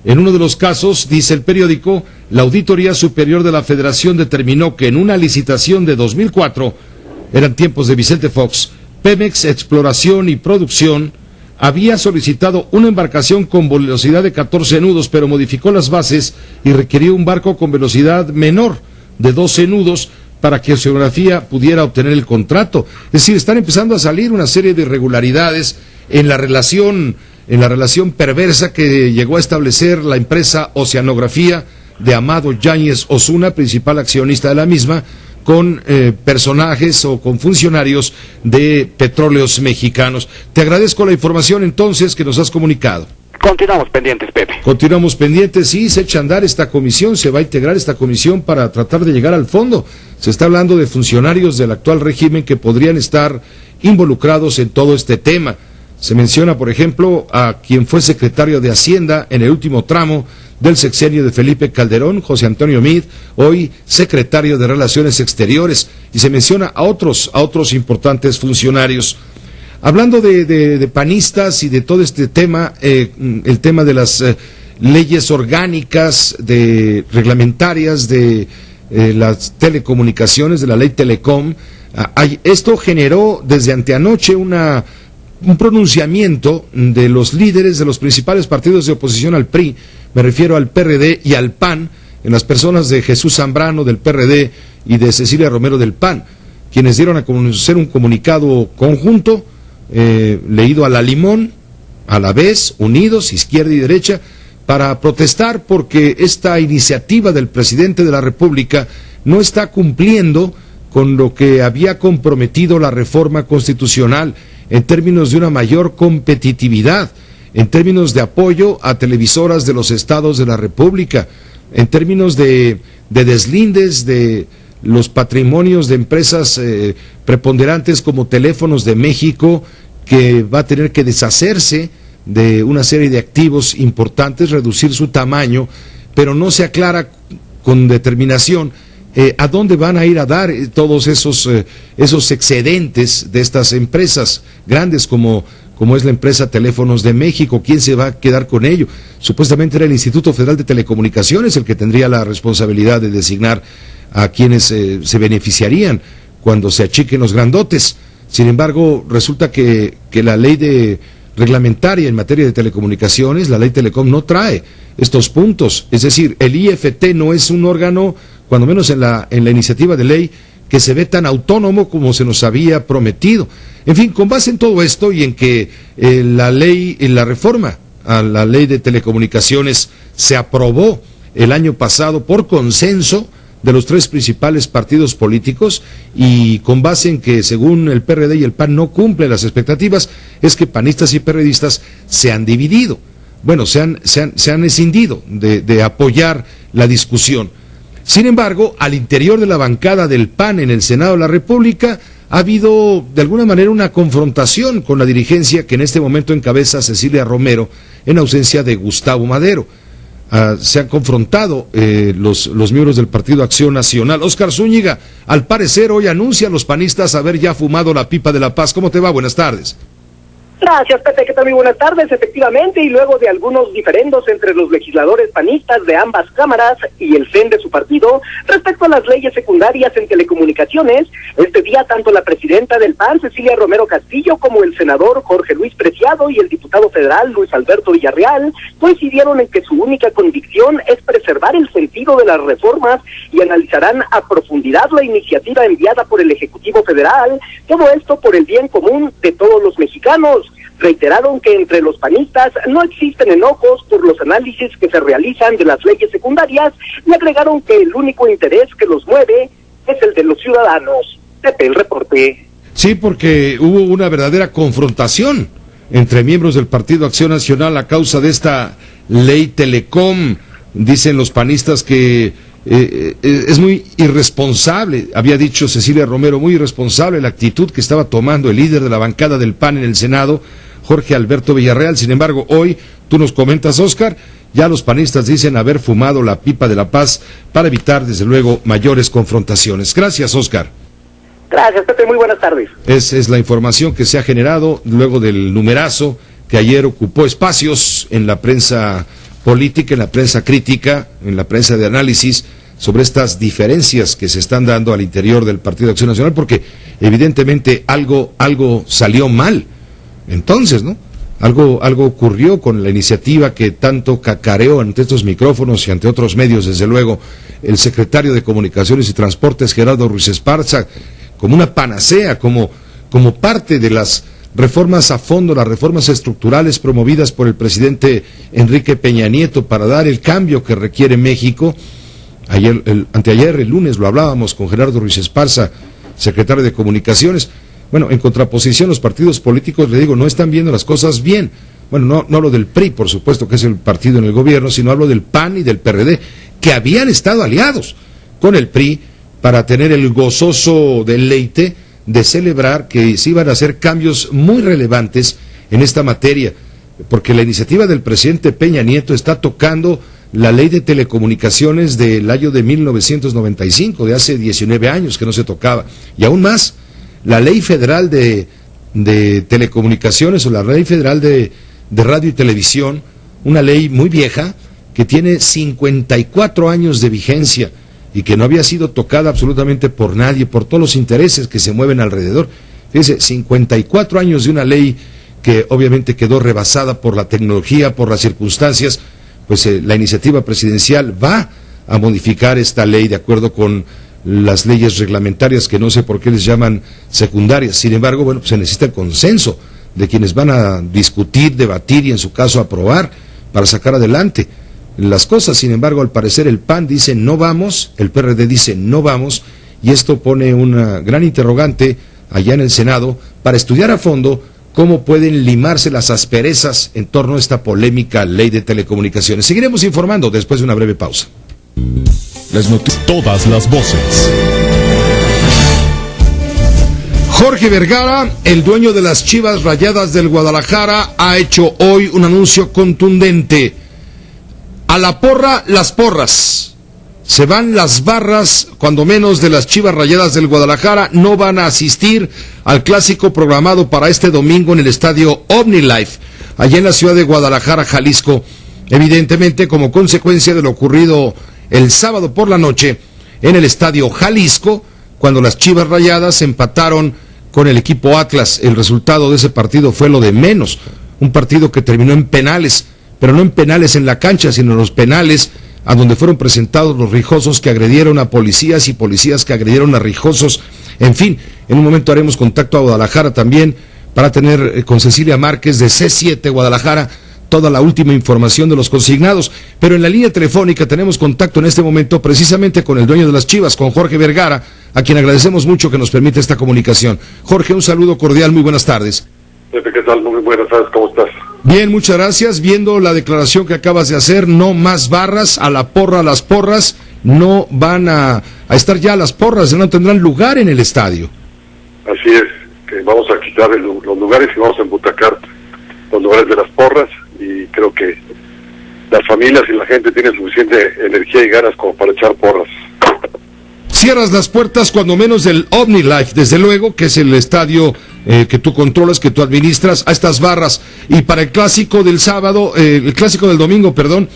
En uno de los casos, dice el periódico, la Auditoría Superior de la Federación determinó que en una licitación de 2004, eran tiempos de Vicente Fox, Pemex Exploración y Producción había solicitado una embarcación con velocidad de 14 nudos, pero modificó las bases y requirió un barco con velocidad menor de 12 nudos para que Oceanografía pudiera obtener el contrato. Es decir, están empezando a salir una serie de irregularidades en la relación perversa que llegó a establecer la empresa Oceanografía de Amado Yáñez Osuna, principal accionista de la misma, con personajes o con funcionarios de Petróleos Mexicanos. Te agradezco la información entonces que nos has comunicado. Continuamos pendientes, Pepe. Continuamos pendientes, sí, se echa a andar esta comisión, se va a integrar esta comisión para tratar de llegar al fondo. Se está hablando de funcionarios del actual régimen que podrían estar involucrados en todo este tema. Se menciona, por ejemplo, a quien fue secretario de Hacienda en el último tramo del sexenio de Felipe Calderón, José Antonio Meade, hoy secretario de Relaciones Exteriores, y se menciona a otros importantes funcionarios. Hablando de panistas y de todo este tema, el tema de las leyes orgánicas, reglamentarias de las telecomunicaciones, de la ley Telecom, esto generó desde anteanoche un pronunciamiento de los líderes de los principales partidos de oposición al PRI, me refiero al PRD y al PAN, en las personas de Jesús Zambrano del PRD y de Cecilia Romero del PAN. quienes dieron a conocer un comunicado conjunto, leído a la limón, a la vez, unidos, izquierda y derecha, para protestar porque esta iniciativa del presidente de la República no está cumpliendo con lo que había comprometido la reforma constitucional en términos de una mayor competitividad, en términos de apoyo a televisoras de los estados de la República, en términos de deslindes de los patrimonios de empresas preponderantes como Teléfonos de México, que va a tener que deshacerse de una serie de activos importantes, reducir su tamaño, pero no se aclara con determinación a dónde van a ir a dar todos esos excedentes de estas empresas grandes como es la empresa Teléfonos de México. ¿Quién se va a quedar con ello? Supuestamente era el Instituto Federal de Telecomunicaciones el que tendría la responsabilidad de designar a quienes se beneficiarían cuando se achiquen los grandotes. Sin embargo, resulta que la ley reglamentaria en materia de telecomunicaciones, la ley Telecom, no trae estos puntos. Es decir, el IFT no es un órgano, cuando menos en la iniciativa de ley, que se ve tan autónomo como se nos había prometido. En fin, con base en todo esto y en que la reforma a la ley de telecomunicaciones se aprobó el año pasado por consenso de los tres principales partidos políticos, y con base en que según el PRD y el PAN no cumplen las expectativas, es que panistas y perredistas se han dividido. Bueno, se han escindido de apoyar la discusión. Sin embargo, al interior de la bancada del PAN en el Senado de la República ha habido de alguna manera una confrontación con la dirigencia que en este momento encabeza Cecilia Romero en ausencia de Gustavo Madero. Se han confrontado los miembros del Partido Acción Nacional. Óscar Zúñiga, al parecer hoy anuncia a los panistas haber ya fumado la pipa de la paz. ¿Cómo te va? Buenas tardes. Gracias, Pepe, ¿qué tal? Muy buenas tardes. Efectivamente, y luego de algunos diferendos entre los legisladores panistas de ambas cámaras y el CEN de su partido respecto a las leyes secundarias en telecomunicaciones, este día tanto la presidenta del PAN, Cecilia Romero Castillo, como el senador Jorge Luis Preciado y el diputado federal Luis Alberto Villarreal coincidieron en que su única convicción es preservar el sentido de las reformas y analizarán a profundidad la iniciativa enviada por el Ejecutivo Federal, todo esto por el bien común de todos los mexicanos. Reiteraron que entre los panistas no existen enojos por los análisis que se realizan de las leyes secundarias y agregaron que el único interés que los mueve es el de los ciudadanos. Pepe, el reporte. Sí, porque hubo una verdadera confrontación entre miembros del Partido Acción Nacional a causa de esta ley Telecom. Dicen los panistas que es muy irresponsable, había dicho Cecilia Romero, muy irresponsable la actitud que estaba tomando el líder de la bancada del PAN en el Senado, Jorge Alberto Villarreal. Sin embargo, hoy, tú nos comentas, Óscar, ya los panistas dicen haber fumado la pipa de la paz para evitar, desde luego, mayores confrontaciones. Gracias, Óscar. Gracias, Pepe, muy buenas tardes. Es la información que se ha generado luego del numerazo que ayer ocupó espacios en la prensa política, en la prensa crítica, en la prensa de análisis, sobre estas diferencias que se están dando al interior del Partido Acción Nacional, porque evidentemente algo salió mal. Entonces, ¿no? Algo ocurrió con la iniciativa que tanto cacareó ante estos micrófonos y ante otros medios, desde luego, el secretario de Comunicaciones y Transportes, Gerardo Ruiz Esparza, como una panacea, como parte de las reformas a fondo, las reformas estructurales promovidas por el presidente Enrique Peña Nieto para dar el cambio que requiere México. Anteayer, el lunes, lo hablábamos con Gerardo Ruiz Esparza, secretario de Comunicaciones. Bueno, en contraposición, los partidos políticos, le digo, no están viendo las cosas bien. Bueno, no hablo del PRI, por supuesto, que es el partido en el gobierno, sino hablo del PAN y del PRD, que habían estado aliados con el PRI para tener el gozoso deleite de celebrar que se iban a hacer cambios muy relevantes en esta materia, porque la iniciativa del presidente Peña Nieto está tocando la ley de telecomunicaciones del año de 1995, de hace 19 años que no se tocaba, y aún más, la ley federal de telecomunicaciones o la ley federal de radio y televisión, una ley muy vieja que tiene 54 años de vigencia y que no había sido tocada absolutamente por nadie, por todos los intereses que se mueven alrededor. Fíjense, 54 años de una ley que obviamente quedó rebasada por la tecnología, por las circunstancias. Pues la iniciativa presidencial va a modificar esta ley de acuerdo con las leyes reglamentarias, que no sé por qué les llaman secundarias. Sin embargo, bueno, pues se necesita el consenso de quienes van a discutir, debatir y en su caso aprobar para sacar adelante las cosas. Sin embargo, al parecer el PAN dice no vamos, el PRD dice no vamos, y esto pone una gran interrogante allá en el Senado para estudiar a fondo cómo pueden limarse las asperezas en torno a esta polémica ley de telecomunicaciones. Seguiremos informando después de una breve pausa. Todas las voces. Jorge Vergara, el dueño de las Chivas Rayadas del Guadalajara, ha hecho hoy un anuncio contundente. A la porra, las porras. Se van las barras, cuando menos, de las Chivas Rayadas del Guadalajara. No van a asistir al clásico programado para este domingo en el estadio OmniLife, allá en la ciudad de Guadalajara, Jalisco. Evidentemente, como consecuencia de lo ocurrido el sábado por la noche en el estadio Jalisco, cuando las Chivas Rayadas empataron con el equipo Atlas. El resultado de ese partido fue lo de menos. Un partido que terminó en penales, pero no en penales en la cancha, sino en los penales a donde fueron presentados los rijosos que agredieron a policías y policías que agredieron a rijosos. En fin, en un momento haremos contacto a Guadalajara también para tener con Cecilia Márquez de C7 Guadalajara toda la última información de los consignados. Pero en la línea telefónica tenemos contacto en este momento precisamente con el dueño de las Chivas, con Jorge Vergara, a quien agradecemos mucho que nos permita esta comunicación. Jorge, un saludo cordial, muy buenas tardes. Pepe, ¿qué tal? Muy buenas tardes, ¿cómo estás? Bien, muchas gracias. Viendo la declaración que acabas de hacer, no más barras, a la porra, las porras, no van a estar ya las porras, no tendrán lugar en el estadio. Así es, que vamos a quitar los lugares y vamos a embutacar los lugares de las porras, y creo que las familias y la gente tienen suficiente energía y ganas como para echar porras. Cierras las puertas cuando menos del OmniLife, desde luego, que es el estadio que tú controlas, que tú administras, a estas barras. Y para el clásico del sábado, el clásico del domingo, perdón,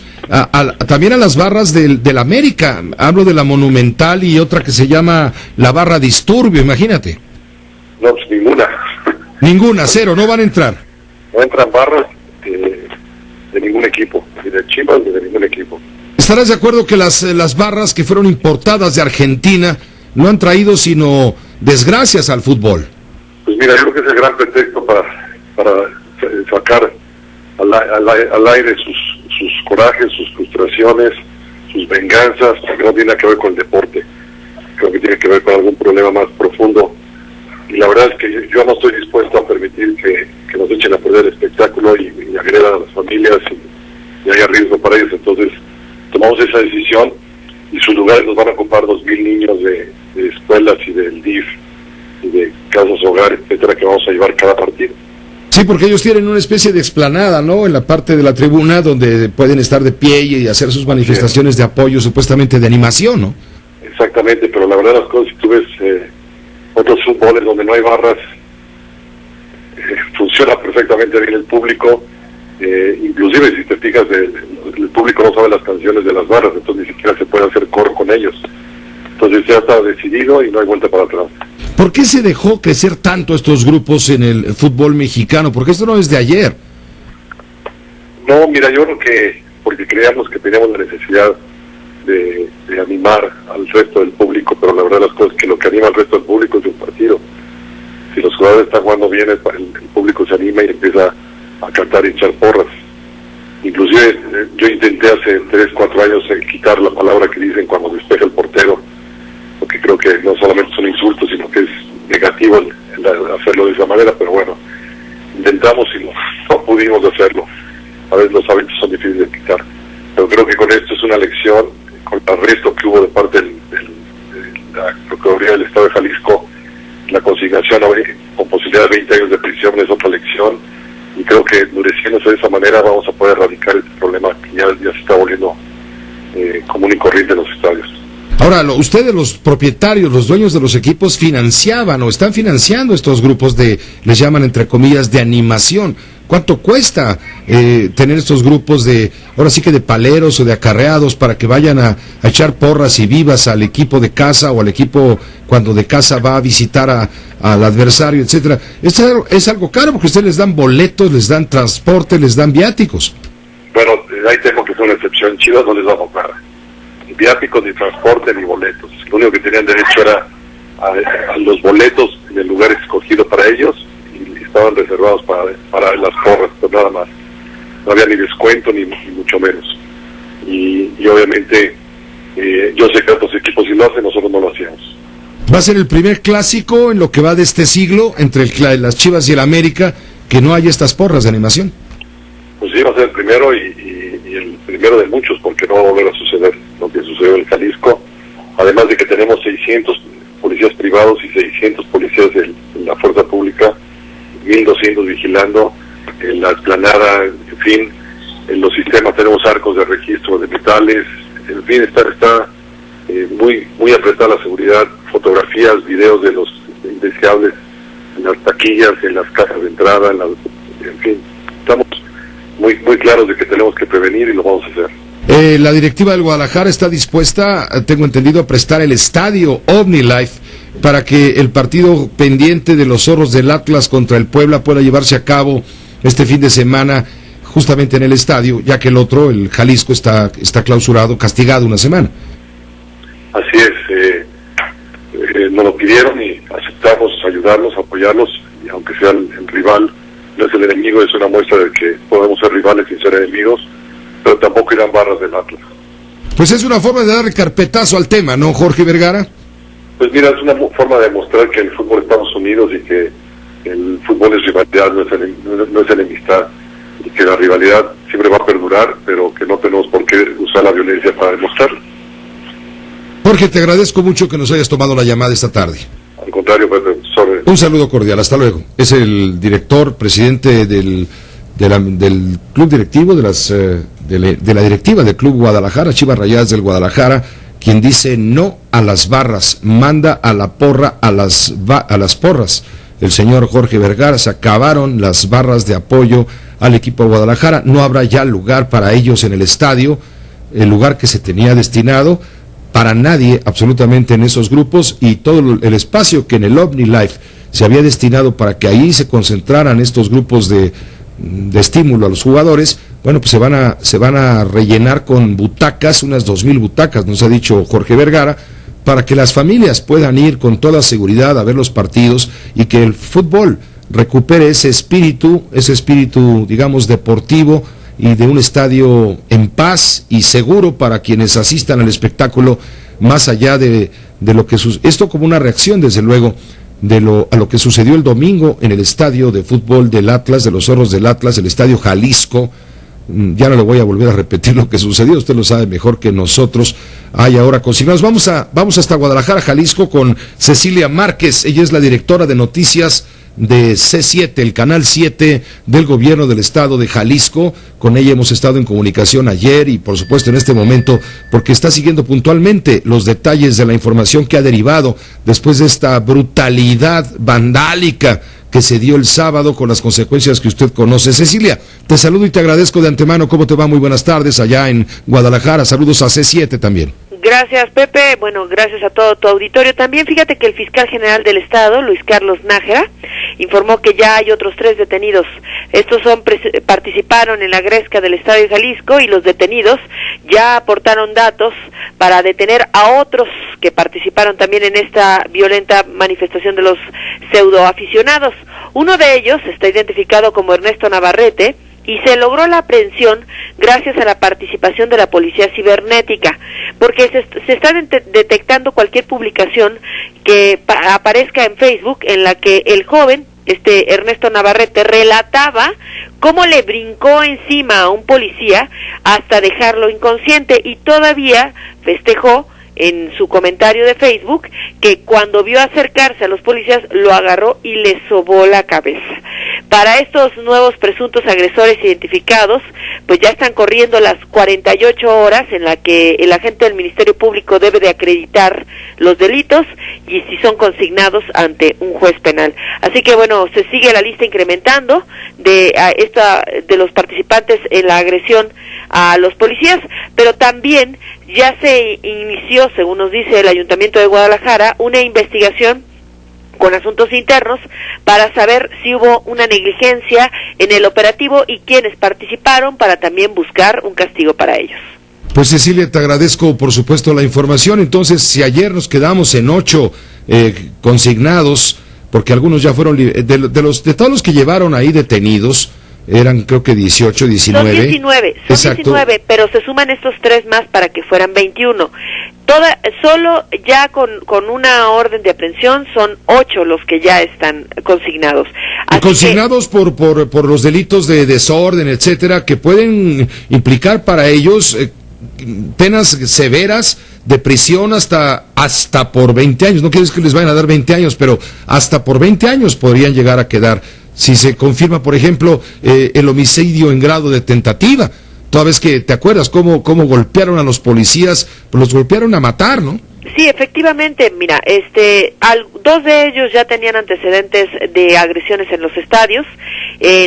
también a las barras del América. Hablo de la Monumental y otra que se llama la barra Disturbio, imagínate. No, pues ninguna. Ninguna, cero, no van a entrar. No entran barras de ningún equipo, ni de Chivas ni de ningún equipo. ¿Estarás de acuerdo que las barras que fueron importadas de Argentina no han traído sino desgracias al fútbol? Pues mira, yo creo que es el gran pretexto para sacar al aire sus corajes, sus frustraciones, sus venganzas, que no tiene que ver con el deporte. Creo que tiene que ver con algún problema más profundo. Y la verdad es que yo no estoy dispuesto a permitir que nos echen a perder el espectáculo y agredan a las familias y haya riesgo para ellos. Entonces tomamos esa decisión y sus lugares los van a ocupar 2,000 niños de escuelas y del DIF y de casas hogar, etcétera, que vamos a llevar cada partido. Sí, porque ellos tienen una especie de explanada, ¿no?, en la parte de la tribuna donde pueden estar de pie y hacer sus manifestaciones de apoyo, supuestamente de animación, ¿no? Exactamente, pero la verdad las cosas, si tú ves otros fútboles donde no hay barras, funciona perfectamente bien el público, inclusive si te fijas, el público no sabe las canciones de las barras, entonces ni siquiera se puede hacer coro con ellos. Entonces ya está decidido y no hay vuelta para atrás. ¿Por qué se dejó crecer tanto estos grupos en el fútbol mexicano? Porque esto no es de ayer. No, mira, yo creo que porque creíamos que teníamos la necesidad de animar al resto del público, pero la verdad las cosas es que lo que anima al resto del público es un partido. Si los jugadores están jugando bien, el público se anima y empieza a cantar y echar porras. Inclusive yo intenté hace 3-4 años quitar la palabra que dicen cuando despeja el portero, porque creo que no solamente son insultos, sino que es negativo el hacerlo de esa manera, pero bueno, intentamos y no pudimos hacerlo. A veces los hábitos son difíciles de quitar, pero creo que con esto es una lección, con el arresto que hubo de parte de la Procuraduría del Estado de Jalisco, la consignación con posibilidad de 20 años de prisión es otra lección, y creo que endureciéndose de esa manera vamos a poder erradicar este problema que ya se está volviendo común y corriente en los estadios. Ahora, ustedes, los propietarios, los dueños de los equipos, financiaban o están financiando estos grupos les llaman entre comillas, de animación. ¿Cuánto cuesta tener estos grupos ahora sí que de paleros o de acarreados para que vayan a echar porras y vivas al equipo de casa o al equipo cuando de casa va a visitar al adversario, etcétera? Es algo caro porque ustedes les dan boletos, les dan transporte, les dan viáticos. Bueno, ahí tengo que ser una excepción. Chivas no les damos nada. viáticos, ni transporte, ni boletos. Lo único que tenían derecho era a los boletos en el lugar escogido para ellos, y estaban reservados para las porras, pues nada más. No había ni descuento, ni mucho menos. Y obviamente, yo sé que otros equipos sí lo hacen, nosotros no lo hacíamos. Va a ser el primer clásico en lo que va de este siglo entre las Chivas y el América que no hay estas porras de animación. Pues sí, va a ser el primero y el primero de muchos, porque no va a volver a suceder lo que sucedió en Jalisco. Además de que tenemos 600 policías privados y 600 policías de la fuerza pública, 1.200 vigilando en la explanada, en fin, en los sistemas tenemos arcos de registro de metales, en fin, está muy apretada la seguridad, fotografías, videos de los indeseables en las taquillas, en las casas de entrada, en fin, estamos muy claros de que tenemos que prevenir y lo vamos a hacer. La directiva del Guadalajara está dispuesta, tengo entendido, a prestar el estadio OmniLife para que el partido pendiente de los Zorros del Atlas contra el Puebla pueda llevarse a cabo este fin de semana justamente en el estadio, ya que el otro, el Jalisco, está clausurado, castigado una semana. Así es, nos lo pidieron y aceptamos ayudarlos, apoyarlos, y aunque sea el rival, no es el enemigo, es una muestra de que podemos ser rivales sin ser enemigos, pero tampoco irán barras del Atlas. Pues es una forma de darle carpetazo al tema, ¿no, Jorge Vergara? Pues mira, es una forma de demostrar que el fútbol estamos unidos y que el fútbol es rivalidad, no es enemistad, y que la rivalidad siempre va a perdurar, pero que no tenemos por qué usar la violencia para demostrarlo. Jorge, te agradezco mucho que nos hayas tomado la llamada esta tarde. Al contrario, Pepe, sobre. Un saludo cordial, hasta luego. Es el director, presidente del club directivo, de la directiva del Club Guadalajara, Chivas Rayadas del Guadalajara, quien dice no a las barras, manda a la porra a las porras. El señor Jorge Vergara, se acabaron las barras de apoyo al equipo de Guadalajara, no habrá ya lugar para ellos en el estadio, el lugar que se tenía destinado para nadie absolutamente en esos grupos, y todo el espacio que en el OmniLife se había destinado para que ahí se concentraran estos grupos de estímulo a los jugadores, bueno, pues se van a rellenar con butacas, unas 2,000 butacas, nos ha dicho Jorge Vergara, para que las familias puedan ir con toda seguridad a ver los partidos y que el fútbol recupere ese espíritu, digamos, deportivo, y de un estadio en paz y seguro para quienes asistan al espectáculo, más allá de lo que esto como una reacción, desde luego, a lo que sucedió el domingo en el estadio de fútbol del Atlas, de los Zorros del Atlas, el estadio Jalisco. Ya no le voy a volver a repetir lo que sucedió, usted lo sabe mejor que nosotros. Hay ahora consignados. Vamos hasta Guadalajara, Jalisco, con Cecilia Márquez. Ella es la directora de noticias de C7, el canal 7 del gobierno del estado de Jalisco. Con ella hemos estado en comunicación ayer y por supuesto en este momento, porque está siguiendo puntualmente los detalles de la información que ha derivado después de esta brutalidad vandálica que se dio el sábado, con las consecuencias que usted conoce. Cecilia, te saludo y te agradezco de antemano. ¿Cómo te va? Muy buenas tardes allá en Guadalajara. Saludos a C7 también. Gracias, Pepe. Bueno, gracias a todo tu auditorio. También fíjate que el fiscal general del estado, Luis Carlos Nájera, informó que ya hay otros 3 detenidos. Estos participaron en la gresca del estadio de Jalisco, y los detenidos ya aportaron datos para detener a otros que participaron también en esta violenta manifestación de los pseudoaficionados. Uno de ellos está identificado como Ernesto Navarrete, y se logró la aprehensión gracias a la participación de la policía cibernética, porque se está detectando cualquier publicación que aparezca en Facebook en la que el joven, Ernesto Navarrete, relataba cómo le brincó encima a un policía hasta dejarlo inconsciente, y todavía festejó en su comentario de Facebook que cuando vio acercarse a los policías lo agarró y le sobó la cabeza. Para estos nuevos presuntos agresores identificados, pues ya están corriendo las 48 horas en la que el agente del Ministerio Público debe de acreditar los delitos y si son consignados ante un juez penal. Así que bueno, se sigue la lista incrementando de los participantes en la agresión a los policías, pero también ya se inició, según nos dice el Ayuntamiento de Guadalajara, una investigación con asuntos internos para saber si hubo una negligencia en el operativo y quiénes participaron, para también buscar un castigo para ellos. Pues Cecilia, te agradezco por supuesto la información. Entonces, si ayer nos quedamos en 8 consignados, porque algunos ya fueron, de todos los que llevaron ahí detenidos, eran creo que 18, 19. Son 19, Exacto. 19, pero se suman estos 3 más para que fueran 21. Solo ya con una orden de aprehensión son 8 los que ya están consignados. Y consignados por los delitos de desorden, etcétera, que pueden implicar para ellos penas severas de prisión hasta por 20 años. No quiero decir que les vayan a dar 20 años, pero hasta por 20 años podrían llegar a quedar. Si se confirma, por ejemplo, el homicidio en grado de tentativa, toda vez que te acuerdas cómo golpearon a los policías, pues los golpearon a matar, ¿no? Sí, efectivamente, mira, 2 de ellos ya tenían antecedentes de agresiones en los estadios,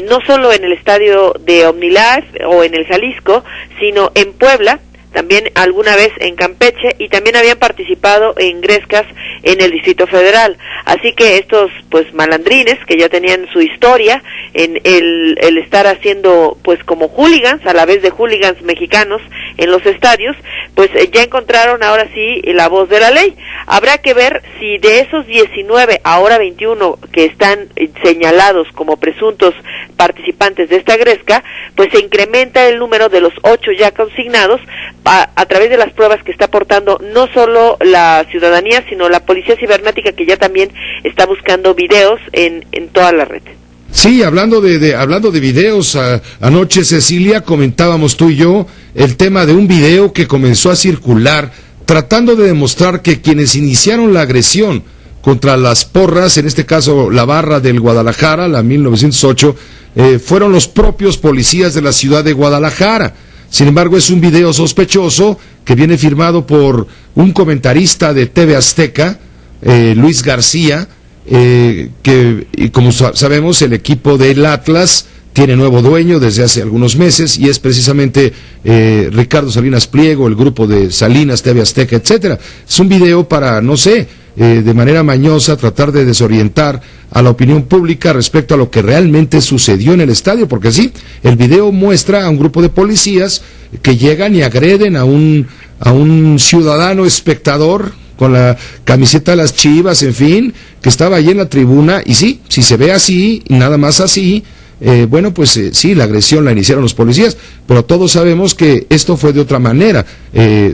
no solo en el estadio de OmniLife o en el Jalisco, sino en Puebla, también alguna vez en Campeche, y también habían participado en grescas en el Distrito Federal. Así que estos pues malandrines que ya tenían su historia en el estar haciendo pues como hooligans, a la vez de hooligans mexicanos en los estadios, pues ya encontraron ahora sí la voz de la ley. Habrá que ver si de esos 19, ahora 21 que están señalados como presuntos participantes de esta gresca, pues se incrementa el número de los 8 ya consignados a través de las pruebas que está aportando no solo la ciudadanía, sino la Policía Cibernética, que ya también está buscando videos en toda la red. Sí, hablando de videos, anoche, Cecilia, comentábamos tú y yo el tema de un video que comenzó a circular tratando de demostrar que quienes iniciaron la agresión contra las porras, en este caso la barra del Guadalajara, la 1908, fueron los propios policías de la ciudad de Guadalajara. Sin embargo, es un video sospechoso que viene firmado por un comentarista de TV Azteca, Luis García, que, y como sabemos, el equipo del Atlas tiene nuevo dueño desde hace algunos meses, y es precisamente Ricardo Salinas Pliego, el grupo de Salinas, TV Azteca, etcétera. Es un video para, no sé, de manera mañosa tratar de desorientar a la opinión pública respecto a lo que realmente sucedió en el estadio, porque sí, el video muestra a un grupo de policías que llegan y agreden a un ciudadano espectador con la camiseta de las Chivas, en fin, que estaba allí en la tribuna, y sí, si se ve así, y nada más así, bueno, pues sí, la agresión la iniciaron los policías, pero todos sabemos que esto fue de otra manera,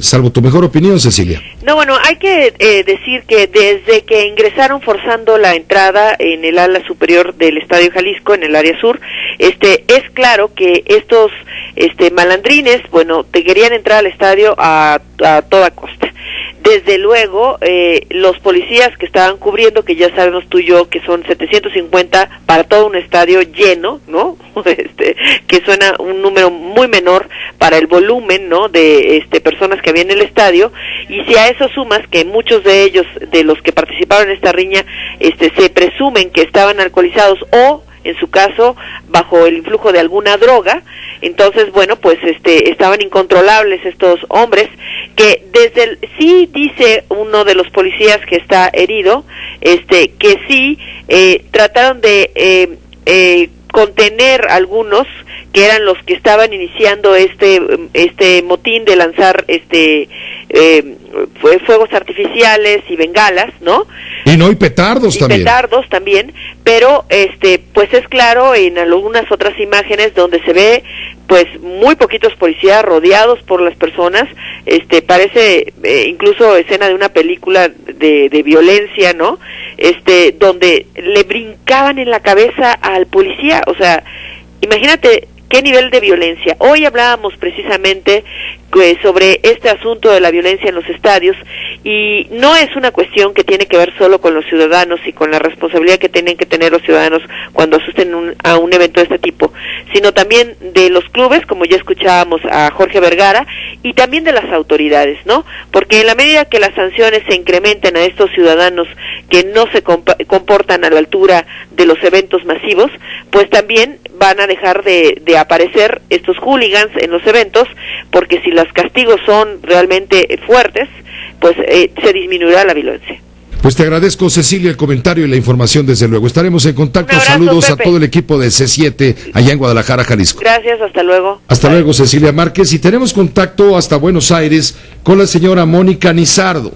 salvo tu mejor opinión, Cecilia. No, bueno, hay que decir que desde que ingresaron forzando la entrada en el ala superior del Estadio Jalisco, en el área sur, es claro que estos malandrines, bueno, te querían entrar al estadio a toda costa. Desde luego, los policías que estaban cubriendo, que ya sabemos tú y yo que son 750 para todo un estadio lleno, ¿no? Que suena un número muy menor para el volumen, ¿no? De personas que había en el estadio, y si a eso sumas que muchos de ellos, de los que participaron en esta riña, se presumen que estaban alcoholizados o, en su caso, bajo el influjo de alguna droga, entonces, bueno, pues estaban incontrolables estos hombres, que sí dice uno de los policías que está herido, que sí trataron de contener algunos que eran los que estaban iniciando este motín de lanzar fuegos artificiales y bengalas, ¿no? Y petardos también. Petardos también, pero pues es claro en algunas otras imágenes donde se ve pues muy poquitos policías rodeados por las personas, parece incluso escena de una película de violencia, ¿no? Donde le brincaban en la cabeza al policía, o sea, imagínate qué nivel de violencia. Hoy hablábamos precisamente sobre este asunto de la violencia en los estadios, y no es una cuestión que tiene que ver solo con los ciudadanos y con la responsabilidad que tienen que tener los ciudadanos cuando asusten a un evento de este tipo, sino también de los clubes, como ya escuchábamos a Jorge Vergara, y también de las autoridades, ¿no? Porque en la medida que las sanciones se incrementen a estos ciudadanos que no se comportan a la altura de los eventos masivos, pues también van a dejar de aparecer estos hooligans en los eventos, porque si los castigos son realmente fuertes, pues se disminuirá la violencia. Pues te agradezco, Cecilia, el comentario y la información, desde luego. Estaremos en contacto. Un abrazo, saludos, Pepe, a todo el equipo de C7 allá en Guadalajara, Jalisco. Gracias, hasta luego. Hasta luego, Cecilia Márquez. Y tenemos contacto hasta Buenos Aires con la señora Mónica Nizardo.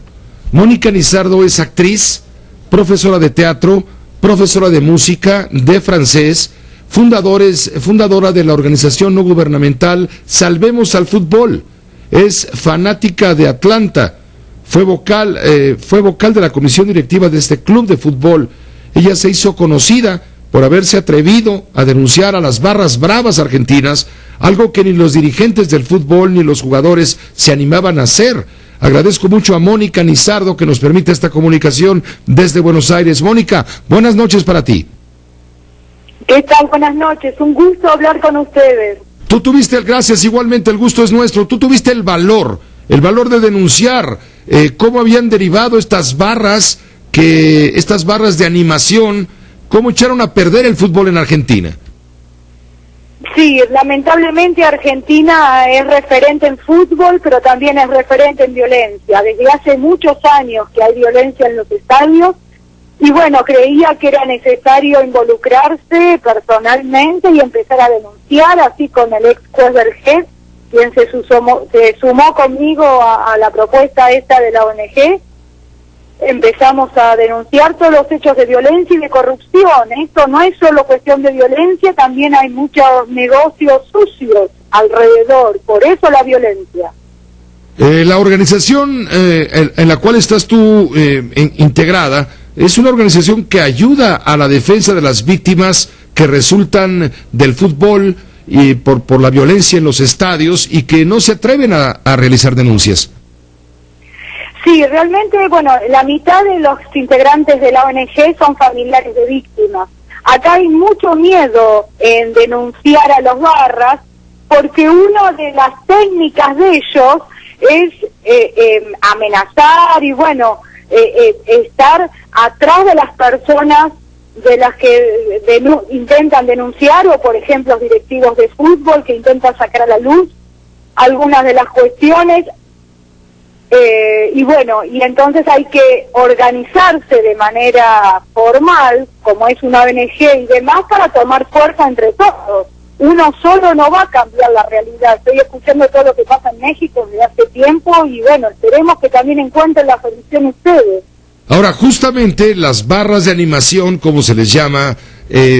Mónica Nizardo es actriz, profesora de teatro, profesora de música, de francés, fundadora de la organización no gubernamental Salvemos al Fútbol. Es fanática de Atlanta. Fue vocal de la comisión directiva de este club de fútbol. Ella se hizo conocida por haberse atrevido a denunciar a las barras bravas argentinas, algo que ni los dirigentes del fútbol ni los jugadores se animaban a hacer. Agradezco mucho a Mónica Nizardo que nos permite esta comunicación desde Buenos Aires. Mónica, buenas noches para ti. ¿Qué tal? Buenas noches, un gusto hablar con ustedes. Tú tuviste, gracias, igualmente el gusto es nuestro, tú tuviste el valor de denunciar cómo habían derivado estas barras de animación, cómo echaron a perder el fútbol en Argentina. Sí, lamentablemente Argentina es referente en fútbol, pero también es referente en violencia. Desde hace muchos años que hay violencia en los estadios, y bueno, creía que era necesario involucrarse personalmente y empezar a denunciar, así con el ex juez Vergés, quien se sumó conmigo a la propuesta esta de la ONG. Empezamos a denunciar todos los hechos de violencia y de corrupción. Esto no es solo cuestión de violencia, también hay muchos negocios sucios alrededor, por eso la violencia. La organización en la cual estás tú integrada es una organización que ayuda a la defensa de las víctimas que resultan del fútbol y por la violencia en los estadios y que no se atreven a realizar denuncias. Sí, realmente, bueno, la mitad de los integrantes de la ONG son familiares de víctimas. Acá hay mucho miedo en denunciar a los barras porque una de las técnicas de ellos es amenazar y, bueno, estar atrás de las personas de las que intentan denunciar, o por ejemplo directivos de fútbol que intentan sacar a la luz algunas de las cuestiones, y bueno, y entonces hay que organizarse de manera formal, como es una ONG y demás, para tomar fuerza entre todos. Uno solo no va a cambiar la realidad. Estoy escuchando todo lo que pasa en México desde hace tiempo y bueno, esperemos que también encuentren la solución ustedes. Ahora, justamente las barras de animación, como se les llama,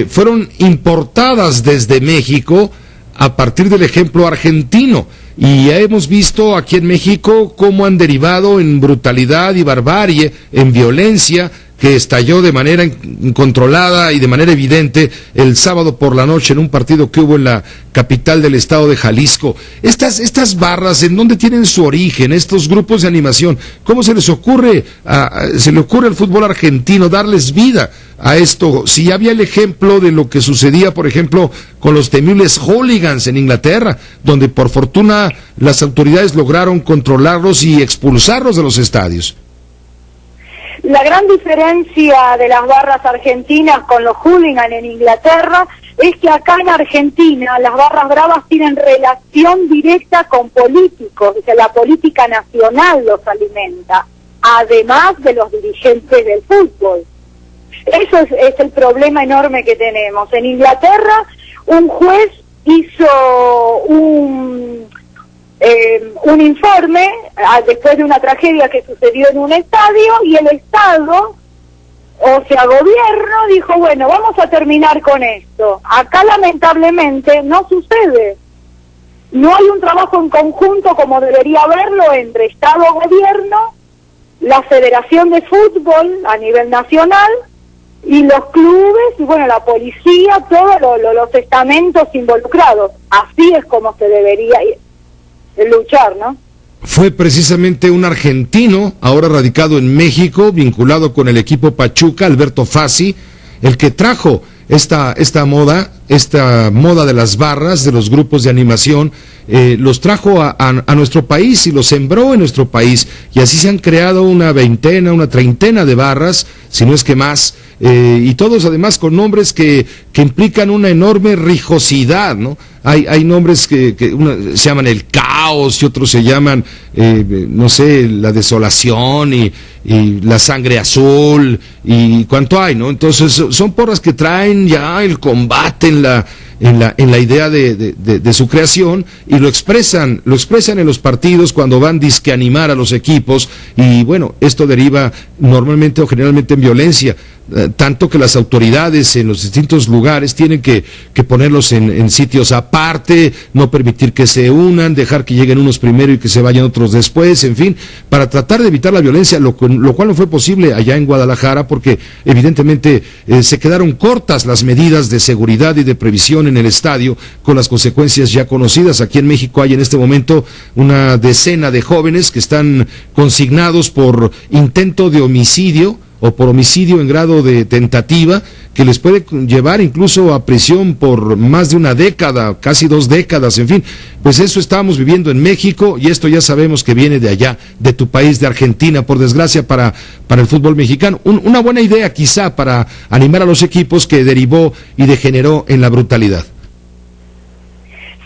fueron importadas desde México a partir del ejemplo argentino. Y ya hemos visto aquí en México cómo han derivado en brutalidad y barbarie, en violencia, que estalló de manera incontrolada y de manera evidente el sábado por la noche en un partido que hubo en la capital del estado de Jalisco. Estas barras, ¿en dónde tienen su origen? Estos grupos de animación, ¿cómo se le ocurre al fútbol argentino darles vida a esto? Si ya había el ejemplo de lo que sucedía, por ejemplo, con los temibles hooligans en Inglaterra, donde por fortuna las autoridades lograron controlarlos y expulsarlos de los estadios. La gran diferencia de las barras argentinas con los hooligans en Inglaterra es que acá en Argentina las barras bravas tienen relación directa con políticos, o sea, la política nacional los alimenta, además de los dirigentes del fútbol. Eso es el problema enorme que tenemos. En Inglaterra un juez hizo un informe después de una tragedia que sucedió en un estadio y el Estado, o sea, gobierno, dijo, bueno, vamos a terminar con esto. Acá lamentablemente no sucede. No hay un trabajo en conjunto como debería haberlo entre Estado, gobierno, la Federación de Fútbol a nivel nacional y los clubes y bueno, la policía, todos los estamentos involucrados. Así es como se debería luchar, ¿no? Fue precisamente un argentino, ahora radicado en México, vinculado con el equipo Pachuca, Alberto Fassi, el que trajo esta moda de las barras, de los grupos de animación, los trajo a nuestro país y los sembró en nuestro país, y así se han creado una veintena, una treintena de barras, si no es que más, y todos además con nombres que implican una enorme rijosidad, ¿no? Hay nombres que se llaman el caos y otros se llaman, no sé, la desolación y la sangre azul y cuánto hay, ¿no? Entonces son porras que traen ya el combate en la idea de su creación, y lo expresan en los partidos cuando van disque a animar a los equipos, y bueno, esto deriva normalmente o generalmente en violencia, tanto que las autoridades en los distintos lugares tienen que ponerlos en sitios aparte, no permitir que se unan, dejar que lleguen unos primero y que se vayan otros después, en fin, para tratar de evitar la violencia, lo cual no fue posible allá en Guadalajara, porque evidentemente se quedaron cortas las medidas de seguridad y de previsión en el estadio, con las consecuencias ya conocidas. Aquí en México hay en este momento una decena de jóvenes que están consignados por intento de homicidio o por homicidio en grado de tentativa, que les puede llevar incluso a prisión por más de una década, casi 2 décadas, en fin. Pues eso estamos viviendo en México, y esto ya sabemos que viene de allá, de tu país, de Argentina, por desgracia para el fútbol mexicano. Una buena idea quizá para animar a los equipos, que derivó y degeneró en la brutalidad.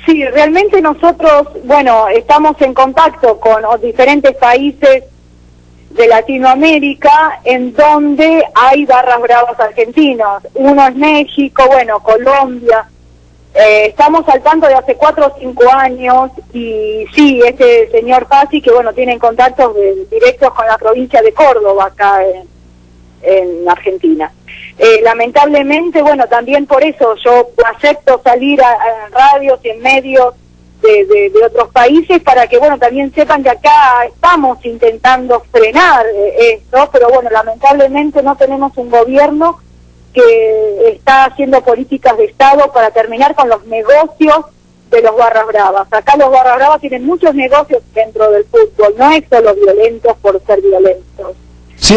Sí, realmente nosotros, bueno, estamos en contacto con diferentes países de Latinoamérica en donde hay barras bravas argentinos. Uno es México, bueno, Colombia. Estamos al tanto de hace 4 o 5 años, y sí, este señor Pazzi, que bueno, tienen contactos directos con la provincia de Córdoba acá en Argentina. Lamentablemente, bueno, también por eso yo acepto salir a radios y en medios de otros países, para que, bueno, también sepan que acá estamos intentando frenar esto, pero bueno, lamentablemente no tenemos un gobierno que está haciendo políticas de Estado para terminar con los negocios de los barras bravas. Acá los barras bravas tienen muchos negocios dentro del fútbol, no es solo violentos por ser violentos. Sí,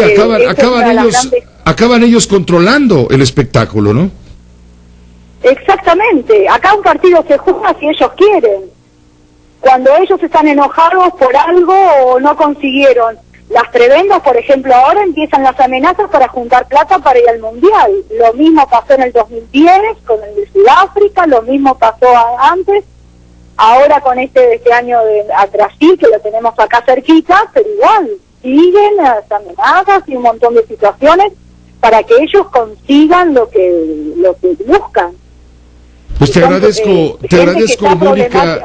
acaban ellos controlando el espectáculo, ¿no? Exactamente. Acá un partido se juega si ellos quieren. Cuando ellos están enojados por algo o no consiguieron las prebendas, por ejemplo, ahora empiezan las amenazas para juntar plata para ir al Mundial. Lo mismo pasó en el 2010 con el de Sudáfrica, lo mismo pasó antes, ahora con este año a Brasil, que lo tenemos acá cerquita, pero igual, siguen las amenazas y un montón de situaciones para que ellos consigan lo que buscan. Pues te agradezco, Mónica.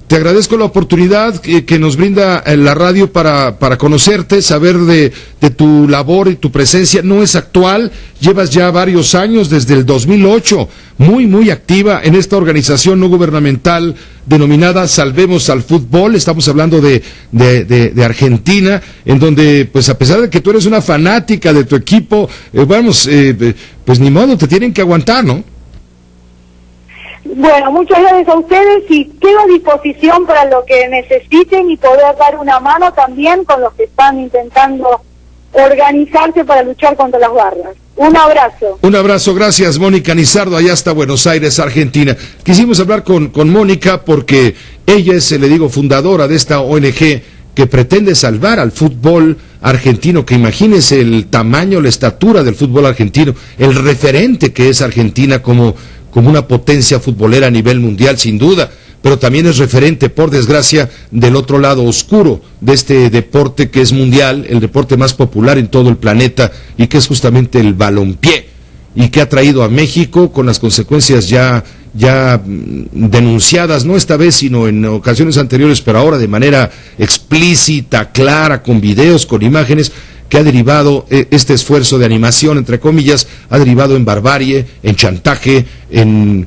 Te agradezco la oportunidad que nos brinda la radio para conocerte, saber de tu labor y tu presencia. No es actual, llevas ya varios años, desde el 2008, muy activa en esta organización no gubernamental denominada Salvemos al Fútbol. Estamos hablando de Argentina, en donde, pues a pesar de que tú eres una fanática de tu equipo, pues ni modo, te tienen que aguantar, ¿no? Bueno, muchas gracias a ustedes, y quedo a disposición para lo que necesiten y poder dar una mano también con los que están intentando organizarse para luchar contra las barras. Un abrazo. Un abrazo, gracias Mónica Nizardo, allá hasta Buenos Aires, Argentina. Quisimos hablar con Mónica porque ella es, le digo, fundadora de esta ONG que pretende salvar al fútbol argentino, que imagínese el tamaño, la estatura del fútbol argentino, el referente que es Argentina como una potencia futbolera a nivel mundial, sin duda, pero también es referente, por desgracia, del otro lado oscuro de este deporte que es mundial, el deporte más popular en todo el planeta, y que es justamente el balompié, y que ha traído a México con las consecuencias ya denunciadas, no esta vez, sino en ocasiones anteriores, pero ahora de manera explícita, clara, con videos, con imágenes, que ha derivado este esfuerzo de animación, entre comillas, ha derivado en barbarie, en chantaje, en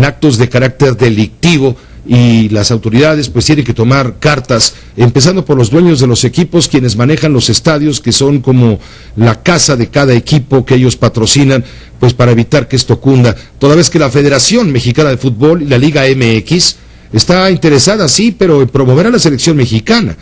actos de carácter delictivo, y las autoridades pues tienen que tomar cartas, empezando por los dueños de los equipos, quienes manejan los estadios, que son como la casa de cada equipo que ellos patrocinan, pues para evitar que esto cunda, toda vez que la Federación Mexicana de Fútbol y la Liga MX está interesada, sí, pero en promover a la selección mexicana.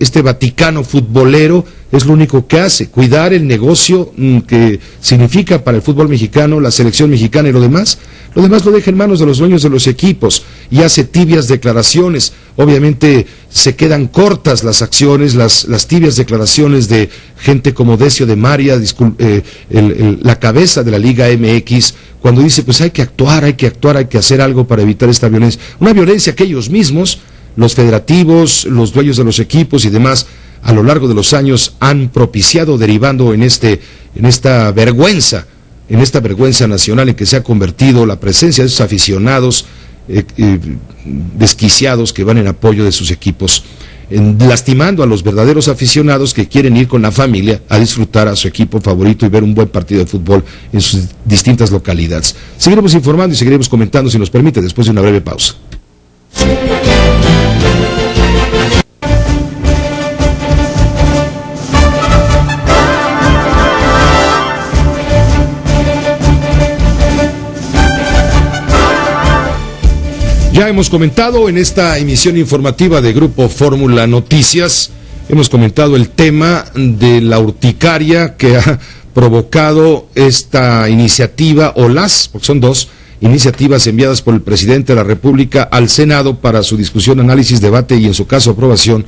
Este Vaticano futbolero es lo único que hace, cuidar el negocio que significa para el fútbol mexicano, la selección mexicana y lo demás, Lo demás lo deja en manos de los dueños de los equipos y hace tibias declaraciones. Obviamente se quedan cortas las acciones, las tibias declaraciones de gente como Decio de María, la cabeza de la Liga MX, cuando dice pues hay que actuar, hay que hacer algo para evitar esta violencia. Una violencia que ellos mismos, los federativos, los dueños de los equipos y demás, a lo largo de los años han propiciado, derivando en esta vergüenza nacional en que se ha convertido la presencia de esos aficionados desquiciados que van en apoyo de sus equipos, lastimando a los verdaderos aficionados que quieren ir con la familia a disfrutar a su equipo favorito y ver un buen partido de fútbol en sus distintas localidades. Seguiremos informando y seguiremos comentando, si nos permite, después de una breve pausa. Ya hemos comentado en esta emisión informativa de Grupo Fórmula Noticias, hemos comentado el tema de la urticaria que ha provocado esta iniciativa, porque son dos iniciativas enviadas por el presidente de la República al Senado para su discusión, análisis, debate y en su caso aprobación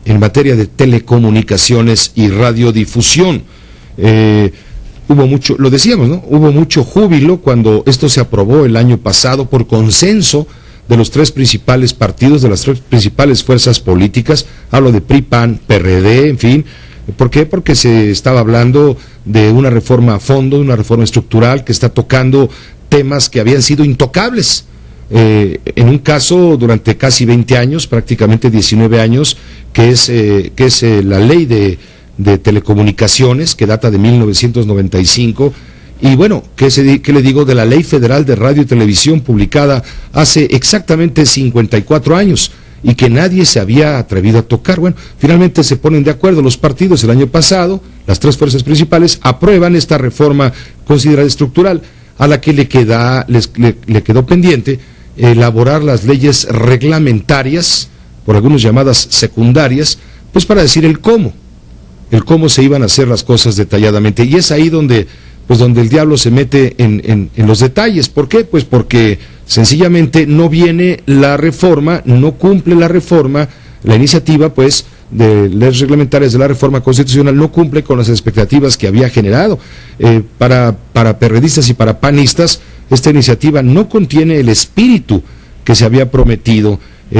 en materia de telecomunicaciones y radiodifusión. Hubo mucho, lo decíamos, ¿no? Hubo mucho júbilo cuando esto se aprobó el año pasado por consenso de los tres principales partidos, de las tres principales fuerzas políticas. Hablo de PRI, PAN, PRD, en fin. ¿Por qué? Porque se estaba hablando de una reforma a fondo, de una reforma estructural que está tocando temas que habían sido intocables. En un caso, durante casi 20 años, prácticamente 19 años, que es la ley de telecomunicaciones, que data de 1995, y bueno, ¿qué le digo de la Ley Federal de Radio y Televisión, publicada hace exactamente 54 años, y que nadie se había atrevido a tocar? Bueno, finalmente se ponen de acuerdo los partidos el año pasado, las tres fuerzas principales aprueban esta reforma considerada estructural, a la que le quedó pendiente elaborar las leyes reglamentarias, por algunos llamadas secundarias, pues para decir el cómo se iban a hacer las cosas detalladamente. Y es ahí donde el diablo se mete en los detalles. ¿Por qué? Pues porque sencillamente no viene la reforma, no cumple la reforma, la iniciativa pues de leyes reglamentarias de la reforma constitucional no cumple con las expectativas que había generado. Para perredistas y para panistas, esta iniciativa no contiene el espíritu que se había prometido.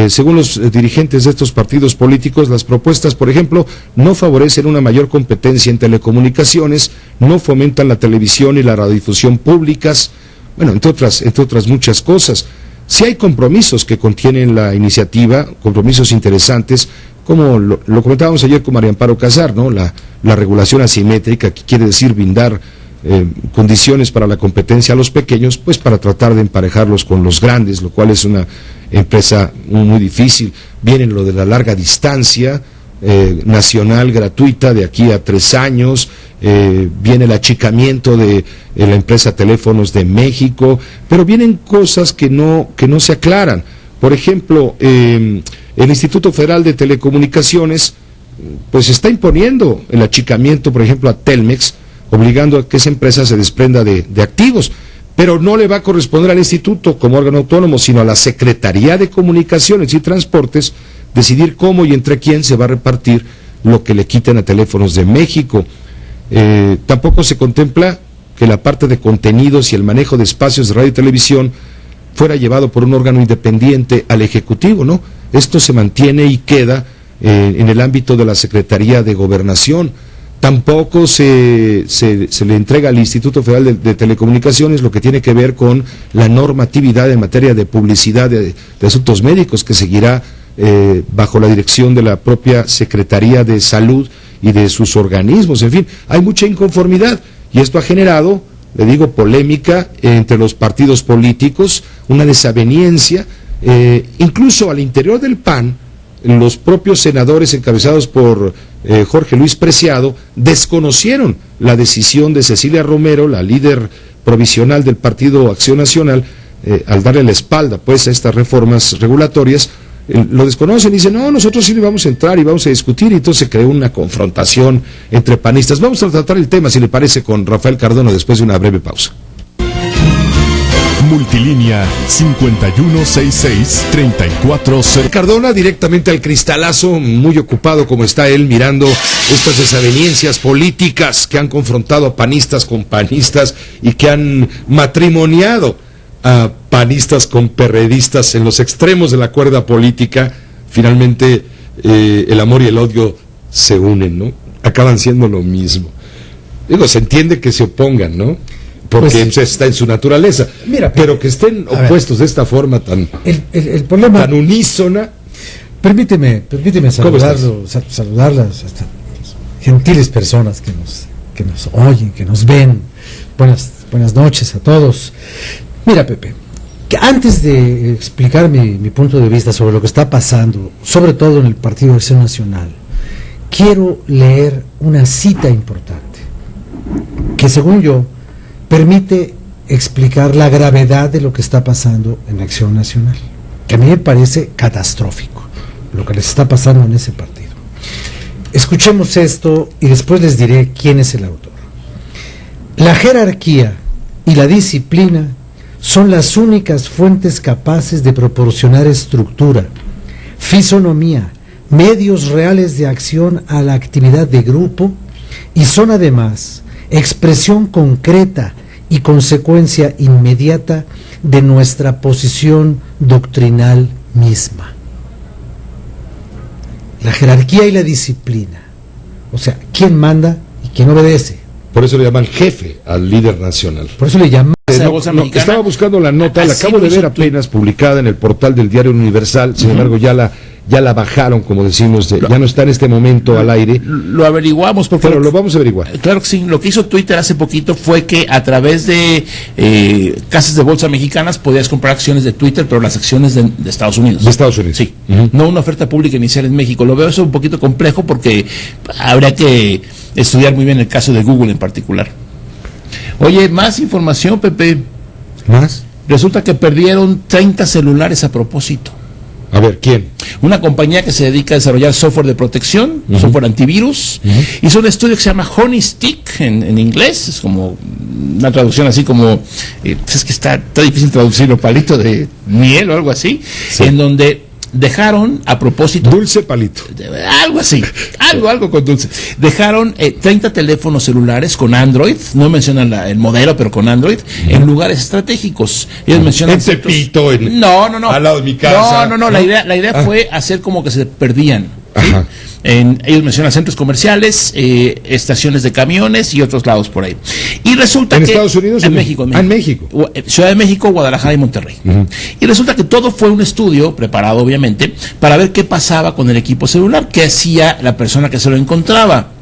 Según los dirigentes de estos partidos políticos, las propuestas, por ejemplo, no favorecen una mayor competencia en telecomunicaciones, no fomentan la televisión y la radiodifusión públicas, bueno, entre otras muchas cosas. Sí hay compromisos que contienen la iniciativa, compromisos interesantes, como lo comentábamos ayer con María Amparo Casar, ¿no? La regulación asimétrica, que quiere decir brindar condiciones para la competencia a los pequeños, pues para tratar de emparejarlos con los grandes, lo cual es una empresa muy difícil. Viene lo de la larga distancia nacional gratuita de aquí a 3 años, viene el achicamiento de la empresa Teléfonos de México, pero vienen cosas que no se aclaran. Por ejemplo, el Instituto Federal de Telecomunicaciones pues está imponiendo el achicamiento, por ejemplo, a Telmex, obligando a que esa empresa se desprenda de activos, pero no le va a corresponder al instituto como órgano autónomo, sino a la Secretaría de Comunicaciones y Transportes decidir cómo y entre quién se va a repartir lo que le quiten a Teléfonos de México. Tampoco se contempla que la parte de contenidos y el manejo de espacios de radio y televisión fuera llevado por un órgano independiente al Ejecutivo, ¿no? Esto se mantiene y queda en el ámbito de la Secretaría de Gobernación. Tampoco se le entrega al Instituto Federal de Telecomunicaciones lo que tiene que ver con la normatividad en materia de publicidad de asuntos médicos, que seguirá bajo la dirección de la propia Secretaría de Salud y de sus organismos. En fin, hay mucha inconformidad y esto ha generado, le digo, polémica entre los partidos políticos, una desaveniencia, incluso al interior del PAN. Los propios senadores encabezados por Jorge Luis Preciado desconocieron la decisión de Cecilia Romero, la líder provisional del Partido Acción Nacional, al darle la espalda pues a estas reformas regulatorias. Lo desconocen y dicen, no, nosotros sí le vamos a entrar y vamos a discutir, y entonces se creó una confrontación entre panistas. Vamos a tratar el tema, si le parece, con Rafael Cardona después de una breve pausa. Multilínea 5166-3400. Cardona directamente al cristalazo, muy ocupado como está él mirando estas desavenencias políticas que han confrontado a panistas con panistas y que han matrimoniado a panistas con perredistas en los extremos de la cuerda política. Finalmente el amor y el odio se unen, ¿no? Acaban siendo lo mismo. Digo, se entiende que se opongan, ¿no? Porque pues, está en su naturaleza. Mira, pero que estén opuestos de esta forma tan, el problema, tan unísona. Permíteme saludarlas, hasta gentiles personas que nos oyen, que nos ven. Buenas noches a todos. Mira, Pepe, que antes de explicar mi punto de vista sobre lo que está pasando, sobre todo en el Partido de Acción Nacional, quiero leer una cita importante, que según yo permite explicar la gravedad de lo que está pasando en Acción Nacional, que a mí me parece catastrófico lo que les está pasando en ese partido. Escuchemos esto y después les diré quién es el autor. La jerarquía y la disciplina son las únicas fuentes capaces de proporcionar estructura, fisonomía, medios reales de acción a la actividad de grupo y son además expresión concreta y consecuencia inmediata de nuestra posición doctrinal misma. La jerarquía y la disciplina, o sea, quién manda y quién obedece. Por eso le llaman jefe al líder nacional. Por eso le llaman. Estaba buscando la nota, la acabo de ver apenas publicada en el portal del Diario Universal, sin embargo ya la bajaron, como decimos, ya no está en este momento al aire. Lo averiguamos, porque pero lo vamos a averiguar. Claro que sí. Lo que hizo Twitter hace poquito fue que a través de casas de bolsa mexicanas podías comprar acciones de Twitter, pero las acciones de Estados Unidos. De Estados Unidos. Sí. No una oferta pública inicial en México. Lo veo eso un poquito complejo porque habría que estudiar muy bien el caso de Google en particular. Oye, más información, Pepe. ¿Más? Resulta que perdieron 30 celulares a propósito. A ver, ¿quién? Una compañía que se dedica a desarrollar software de protección, software antivirus, hizo un estudio que se llama Honey Stick en inglés, es como una traducción así como, es que está difícil traducirlo, palito de miel o algo así, sí. En donde dejaron a propósito... Dulce palito. Algo así, algo con dulce. Dejaron 30 teléfonos celulares con Android, no mencionan el modelo, pero con Android, en lugares estratégicos. Ellos mencionan... En Tepito, no. Al lado de mi casa. No. La idea fue hacer como que se perdían. Ajá. Ellos mencionan centros comerciales, estaciones de camiones y otros lados por ahí. Y resulta ¿En que... Estados Unidos? En México. En México. Ciudad de México, Guadalajara y Monterrey. Y resulta que todo fue un estudio, preparado obviamente, para ver qué pasaba con el equipo celular, qué hacía la persona que se lo encontraba.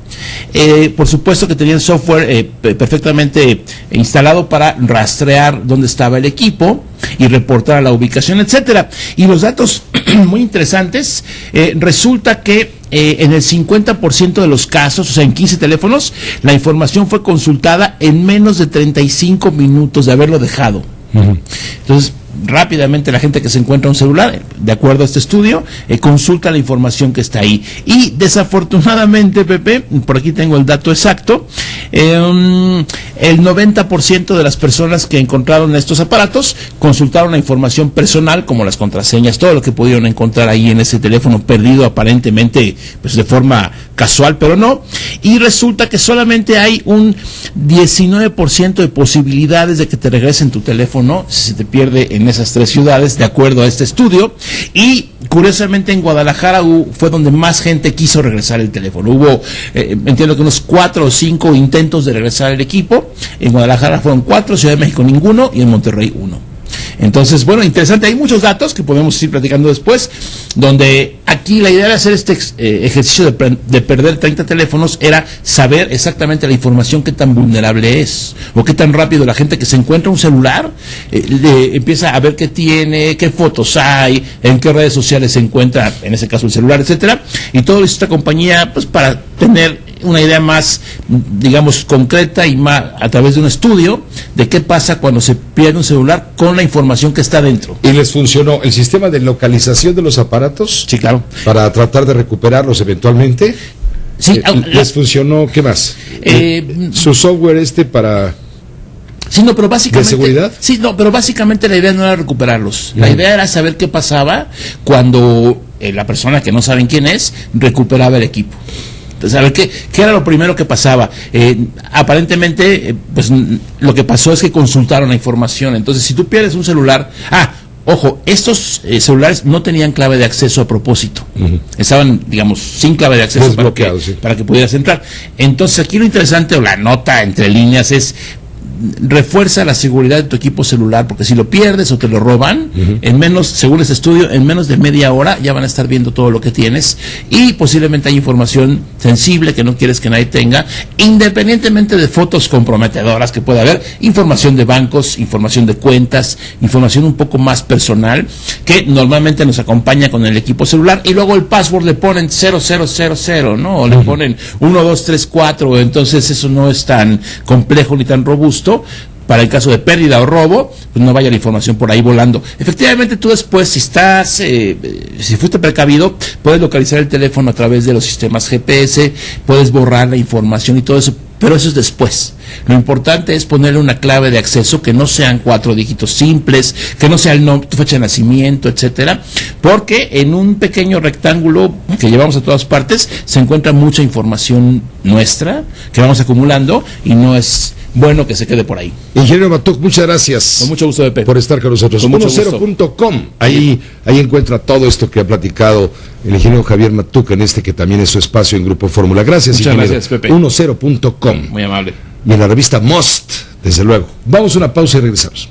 Por supuesto que tenían software perfectamente instalado para rastrear dónde estaba el equipo y reportar la ubicación, etcétera. Y los datos muy interesantes, resulta que en el 50% de los casos, o sea, en 15 teléfonos, la información fue consultada en menos de 35 minutos de haberlo dejado. Entonces, rápidamente la gente que se encuentra un celular, de acuerdo a este estudio, consulta la información que está ahí. Y desafortunadamente, Pepe, por aquí tengo el dato exacto, el 90% de las personas que encontraron estos aparatos consultaron la información personal, como las contraseñas, todo lo que pudieron encontrar ahí en ese teléfono perdido aparentemente pues de forma casual, pero no. Y resulta que solamente hay un 19% de posibilidades de que te regresen tu teléfono si se te pierde en esas 3 ciudades, de acuerdo a este estudio. Y curiosamente en Guadalajara fue donde más gente quiso regresar el teléfono. Hubo, entiendo que unos 4 o 5 intentos de regresar el equipo. En Guadalajara fueron 4, Ciudad de México ninguno y en Monterrey 1. Entonces, bueno, interesante, hay muchos datos que podemos ir platicando después, donde aquí la idea de hacer este ejercicio de perder 30 teléfonos era saber exactamente la información, qué tan vulnerable es, o qué tan rápido la gente que se encuentra un celular empieza a ver qué tiene, qué fotos hay, en qué redes sociales se encuentra, en ese caso el celular, etcétera, y todo esto esta compañía, pues para tener una idea más, digamos, concreta y más a través de un estudio de qué pasa cuando se pierde un celular con la información que está dentro. ¿Y les funcionó el sistema de localización de los aparatos? Sí, claro. Para tratar de recuperarlos eventualmente. Sí. ¿Les funcionó qué más? Su software para Sí, no, pero básicamente... ¿De seguridad? Sí, no, pero básicamente la idea no era recuperarlos. La idea era saber qué pasaba cuando la persona que no saben quién es recuperaba el equipo. Entonces, a ver, ¿qué era lo primero que pasaba? Aparentemente, pues lo que pasó es que consultaron la información. Entonces, si tú pierdes un celular... Ojo, estos celulares no tenían clave de acceso a propósito. Estaban, digamos, sin clave de acceso para que pudieras entrar. Entonces, aquí lo interesante, o la nota entre líneas, es refuerza la seguridad de tu equipo celular, porque si lo pierdes o te lo roban, en menos, según este estudio, en menos de media hora ya van a estar viendo todo lo que tienes, y posiblemente hay información sensible que no quieres que nadie tenga, independientemente de fotos comprometedoras que pueda haber, información de bancos, información de cuentas, información un poco más personal, que normalmente nos acompaña con el equipo celular, y luego el password le ponen 0000, ¿no? O le ponen 1234, entonces eso no es tan complejo ni tan robusto. Para el caso de pérdida o robo, pues no vaya la información por ahí volando. Efectivamente, tú después, si fuiste precavido, puedes localizar el teléfono a través de los sistemas GPS, puedes borrar la información y todo eso, pero eso es después. Lo importante es ponerle una clave de acceso que no sean 4 dígitos simples, que no sea tu fecha de nacimiento, etcétera, porque en un pequeño rectángulo que llevamos a todas partes se encuentra mucha información nuestra que vamos acumulando y no es bueno que se quede por ahí. Ingeniero Matuk, muchas gracias. Con mucho gusto, Pepe. Por estar con nosotros. 10.com. Ahí encuentra todo esto que ha platicado el ingeniero Javier Matuk en que también es su espacio en Grupo Fórmula. Gracias, muchas ingeniero. Gracias, Pepe. 10.com. Muy amable. Y en la revista Most, desde luego. Vamos a una pausa y regresamos.